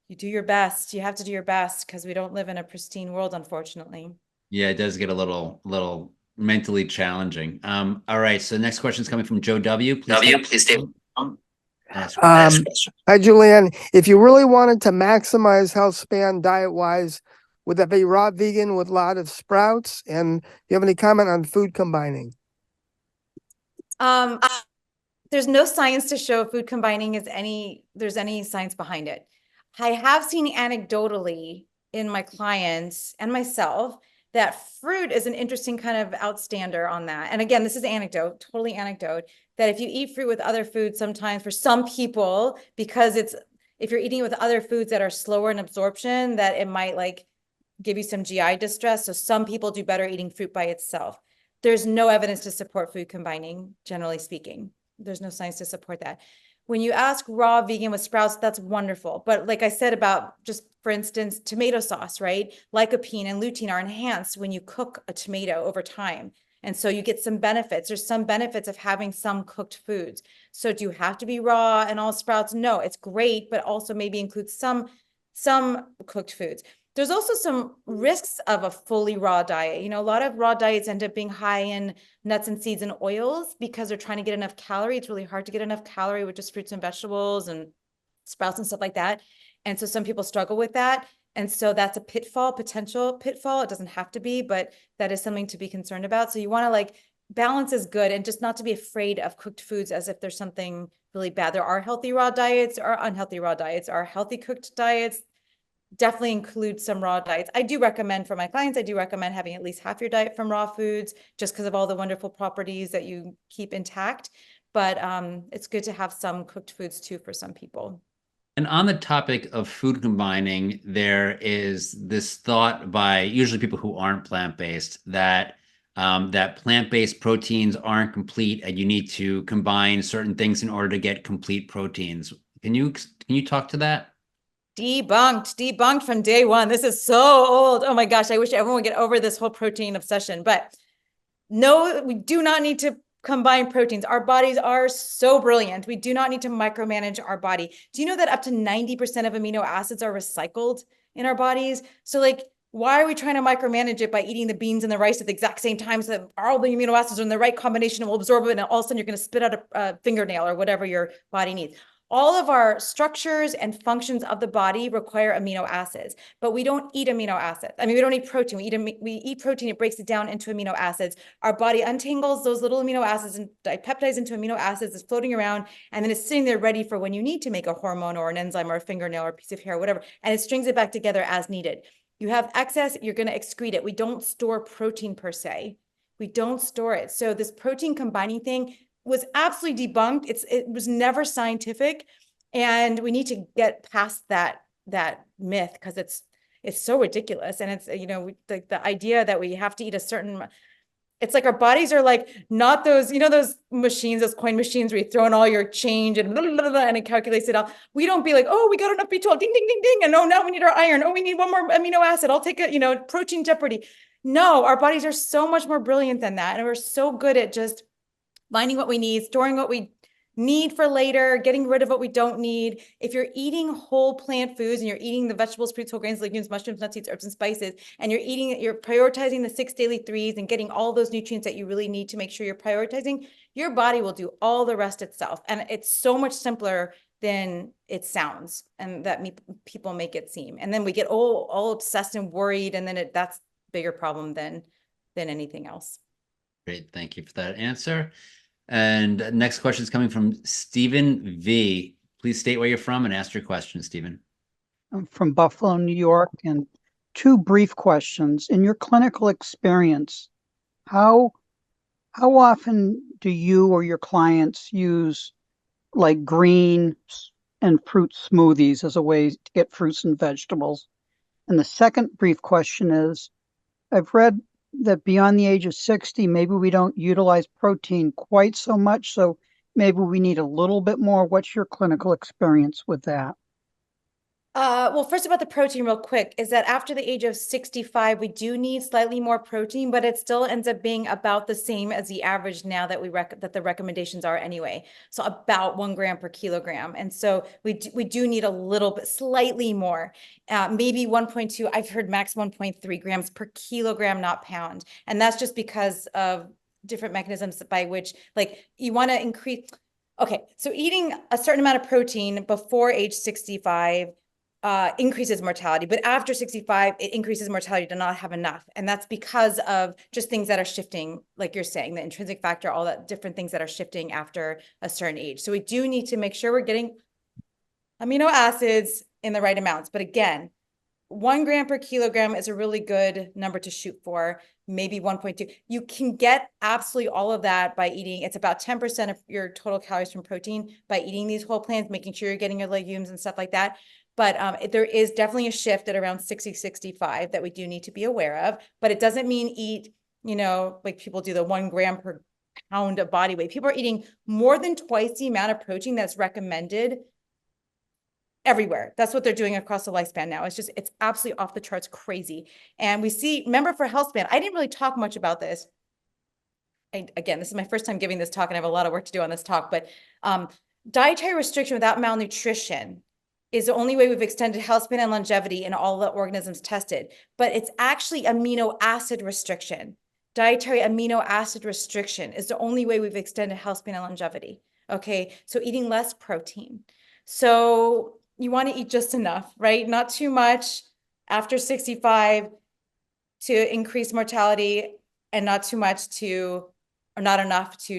You do your best. You have to do your best because we don't live in a pristine world, unfortunately. Yeah, it does get a little mentally challenging. All right. So next question is coming from Joe W. Please state. Ask question. Hi, Julianne. If you really wanted to maximize Healthspan diet-wise, would that be raw vegan with a lot of sprouts? And do you have any comment on food combining? There's no science to show food combining there's any science behind it. I have seen anecdotally in my clients and myself that fruit is an interesting kind of outstander on that. And again, this is anecdote, totally anecdote, that if you eat fruit with other foods, sometimes for some people, because if you're eating with other foods that are slower in absorption, that it might like give you some GI distress. So some people do better eating fruit by itself. There's no evidence to support food combining, generally speaking. There's no science to support that. When you ask raw vegan with sprouts, that's wonderful. But like I said about just, for instance, tomato sauce, right? Lycopene and lutein are enhanced when you cook a tomato over time. And so you get some benefits. There's some benefits of having some cooked foods. So do you have to be raw and all sprouts? No, it's great, but also maybe include some cooked foods. There's also some risks of a fully raw diet. You know, a lot of raw diets end up being high in nuts and seeds and oils because they're trying to get enough calorie. It's really hard to get enough calorie with just fruits and vegetables and sprouts and stuff like that. And so some people struggle with that. And so that's a potential pitfall. It doesn't have to be, but that is something to be concerned about. So you want to like balance is good and just not to be afraid of cooked foods as if there's something really bad. There are healthy raw diets or unhealthy raw diets, are healthy cooked diets. Definitely include some raw diets. I do recommend for my clients, I do recommend having at least half your diet from raw foods just because of all the wonderful properties that you keep intact. But it's good to have some cooked foods too for some people. And on the topic of food combining, there is this thought by usually people who aren't plant-based that that plant-based proteins aren't complete and you need to combine certain things in order to get complete proteins. Can you talk to that? Debunked from day one. This is so old. Oh my gosh, I wish everyone would get over this whole protein obsession. But no, we do not need to combine proteins. Our bodies are so brilliant. We do not need to micromanage our body. Do you know that up to 90% of amino acids are recycled in our bodies? So like, why are we trying to micromanage it by eating the beans and the rice at the exact same time so that all the amino acids are in the right combination and will absorb it, and all of a sudden you're going to spit out a fingernail or whatever your body needs? All of our structures and functions of the body require amino acids, but we don't eat amino acids. I mean, we don't eat protein. We eat protein. It breaks it down into amino acids. Our body untangles those little amino acids and dipeptides into amino acids. It's floating around, and then it's sitting there ready for when you need to make a hormone or an enzyme or a fingernail or a piece of hair or whatever, and it strings it back together as needed. You have excess, you're going to excrete it. We don't store protein per se. We don't store it. So this protein combining thing was absolutely debunked. It was never scientific, and we need to get past that myth because it's so ridiculous. And it's, you know, the idea that we have to eat a certain, it's like our bodies are like not those, you know, those machines, those coin machines where you throw in all your change and blah, blah, blah, and it calculates it all. We don't be like, oh, we got enough B12, ding, ding, ding, ding, and oh, now we need our iron. Oh, we need one more amino acid. I'll take a, you know, protein jeopardy. No, our bodies are so much more brilliant than that, and we're so good at just finding what we need, storing what we need for later, getting rid of what we don't need. If you're eating whole plant foods and you're eating the vegetables, fruits, whole grains, legumes, mushrooms, nuts, seeds, herbs, and spices, and you're prioritizing the 6 daily threes and getting all those nutrients that you really need to make sure you're prioritizing, your body will do all the rest itself. And it's so much simpler than it sounds and that people make it seem. And then we get all obsessed and worried, and then that's a bigger problem than anything else. Great, thank you for that answer. And next question is coming from Stephen V. Please state where you're from and ask your question, Stephen. I'm from Buffalo, New York, and 2 brief questions. In your clinical experience, how often do you or your clients use like green and fruit smoothies as a way to get fruits and vegetables? And the second brief question is, I've read that beyond the age of 60, maybe we don't utilize protein quite so much. So maybe we need a little bit more. What's your clinical experience with that? Well, first about the protein real quick is that after the age of 65, we do need slightly more protein, but it still ends up being about the same as the average now that that the recommendations are anyway. So about 1 gram per kilogram. And so we do need a little bit, slightly more, maybe 1.2. I've heard max 1.3 grams per kilogram, not pound. And that's just because of different mechanisms by which, like, you want to increase. Okay, so eating a certain amount of protein before age 65 increases mortality, but after 65, it increases mortality to not have enough. And that's because of just things that are shifting, like you're saying, the intrinsic factor, all that different things that are shifting after a certain age. So we do need to make sure we're getting amino acids in the right amounts. But again, 1 gram per kilogram is a really good number to shoot for, maybe 1.2. You can get absolutely all of that by eating. It's about 10% of your total calories from protein by eating these whole plants, making sure you're getting your legumes and stuff like that. But there is definitely a shift at around 60, 65 that we do need to be aware of. But it doesn't mean eat, like people do the 1 gram per pound of body weight. People are eating more than twice the amount of protein that's recommended everywhere. That's what they're doing across the lifespan now. It's absolutely off the charts crazy. And we see, remember for Healthspan, I didn't really talk much about this. Again, this is my first time giving this talk and I have a lot of work to do on this talk, but dietary restriction without malnutrition is the only way we've extended healthspan and longevity in all the organisms tested. But it's actually amino acid restriction. Dietary amino acid restriction is the only way we've extended healthspan and longevity. Okay, so eating less protein. So you want to eat just enough, right? Not too much after 65 to increase mortality and not too much or not enough to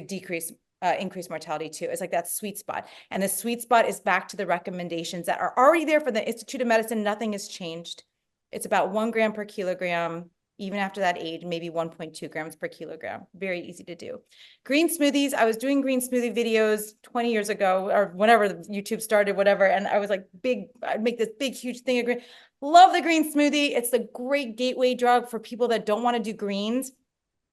increase mortality too. It's like that sweet spot. And the sweet spot is back to the recommendations that are already there for the Institute of Medicine. Nothing has changed. It's about 1 gram per kilogram, even after that age, maybe 1.2 grams per kilogram. Very easy to do. Green smoothies. I was doing green smoothie videos 20 years ago or whenever YouTube started, whatever. And I was like I'd make this big, huge thing of green. Love the green smoothie. It's the great gateway drug for people that don't want to do greens,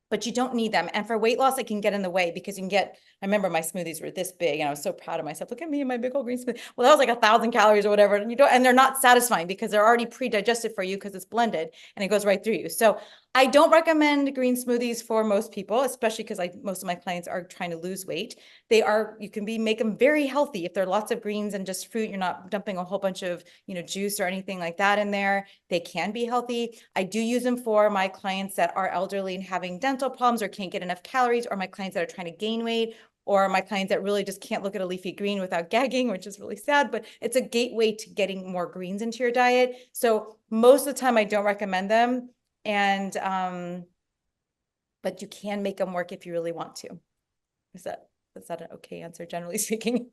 but you don't need them. And for weight loss, it can get in the way because you can get, I remember my smoothies were this big and I was so proud of myself. Look at me and my big old green smoothie. Well, that was like 1,000 calories or whatever. And they're not satisfying because they're already pre-digested for you because it's blended and it goes right through you. So I don't recommend green smoothies for most people, especially because most of my clients are trying to lose weight. You can make them very healthy. If there are lots of greens and just fruit, you're not dumping a whole bunch of, juice or anything like that in there. They can be healthy. I do use them for my clients that are elderly and having dental problems or can't get enough calories, or my clients that are trying to gain weight, or my clients that really just can't look at a leafy green without gagging, which is really sad, but it's a gateway to getting more greens into your diet. So most of the time I don't recommend them. And, but you can make them work if you really want to. Is that an okay answer, generally speaking?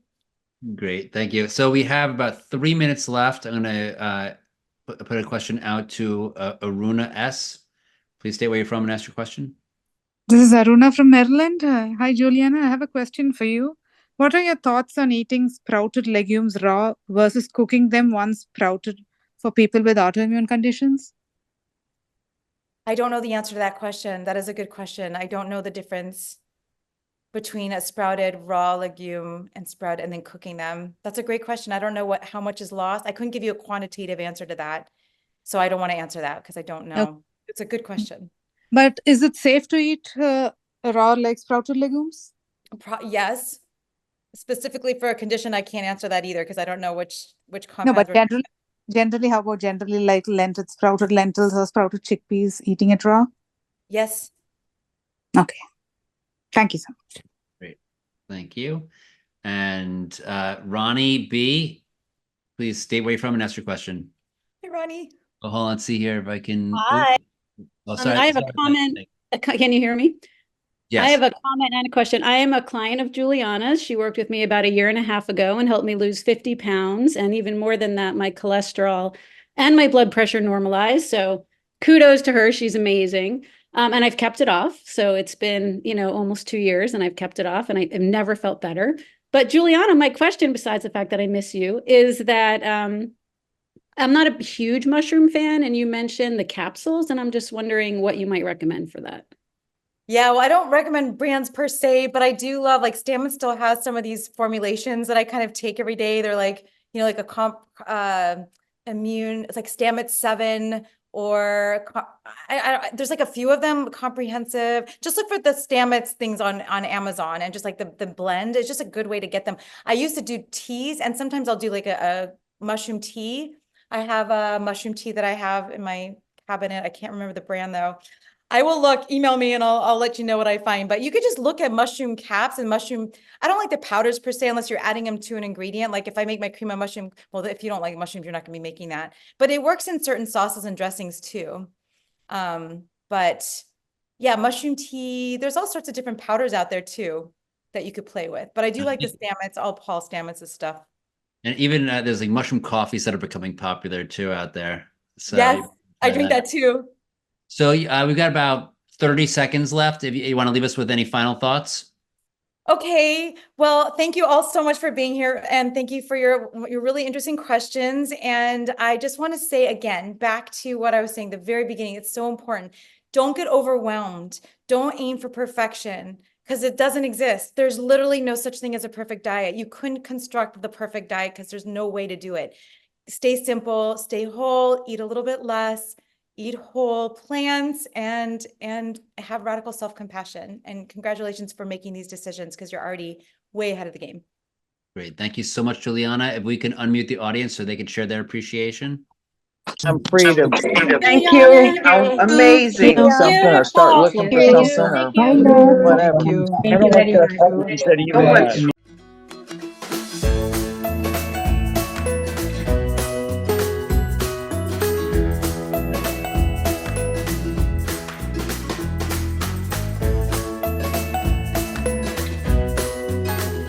Great, thank you. So we have about 3 minutes left. I'm gonna put a question out to Aruna S. Please state where you're from and ask your question. This is Aruna from Maryland. Hi, Juliana. I have a question for you. What are your thoughts on eating sprouted legumes raw versus cooking them once sprouted for people with autoimmune conditions? I don't know the answer to that question. That is a good question. I don't know the difference between a sprouted raw legume and and then cooking them. That's a great question. I don't know how much is lost. I couldn't give you a quantitative answer to that. So I don't want to answer that because I don't know. Okay. It's a good question. But is it safe to eat raw sprouted legumes? Yes. Specifically for a condition, I can't answer that either because I don't know which compounds. No, but generally, how about like sprouted lentils or sprouted chickpeas, eating it raw? Yes. Okay. Thank you so much. Great. Thank you. And Ronnie B., please state where you're from and ask your question. Hey, Ronnie. Oh, hold on, see here if I can. Hi. Oh, sorry. I have a comment. Can you hear me? Yes. I have a comment and a question. I am a client of Juliana's. She worked with me about 1.5 years ago and helped me lose 50 pounds. And even more than that, my cholesterol and my blood pressure normalized. So kudos to her. She's amazing. And I've kept it off. So it's been, almost 2 years and I've kept it off and I've never felt better. But Juliana, my question, besides the fact that I miss you, is that I'm not a huge mushroom fan. And you mentioned the capsules, and I'm just wondering what you might recommend for that. Yeah, well, I don't recommend brands per se, but I do love, like, Stammen still has some of these formulations that I kind of take every day. They're like, like a immune, it's like Stamets 7 or there's like a few of them, comprehensive. Just look for the Stamets things on Amazon and just like the blend. It's just a good way to get them. I used to do teas, and sometimes I'll do like a mushroom tea. I have a mushroom tea that I have in my cabinet. I can't remember the brand though. I will look, email me, and I'll let you know what I find. But you could just look at mushroom caps and mushroom. I don't like the powders per se, unless you're adding them to an ingredient. Like if I make my cream of mushroom, well, if you don't like mushrooms, you're not gonna be making that. But it works in certain sauces and dressings too. But yeah, mushroom tea, there's all sorts of different powders out there too that you could play with. But I do like the Stamets, all Paul Stamets' stuff. And even there's like mushroom coffees that are becoming popular too out there. So yes, I drink that too. So we've got about 30 seconds left. If you want to leave us with any final thoughts. Okay, well, thank you all so much for being here, and thank you for your really interesting questions. And I just want to say again, back to what I was saying at the very beginning, it's so important. Don't get overwhelmed. Don't aim for perfection, because it doesn't exist. There's literally no such thing as a perfect diet. You couldn't construct the perfect diet because there's no way to do it. Stay simple, stay whole, eat a little bit less, eat whole plants, and have radical self-compassion. And congratulations for making these decisions, because you're already way ahead of the game. Great. Thank you so much, Juliana. If we can unmute the audience so they can share their appreciation. I'm freedom. Thank you. Amazing. So I'm gonna start looking for something or Thank whatever. you. Thank you very much. Instead of you.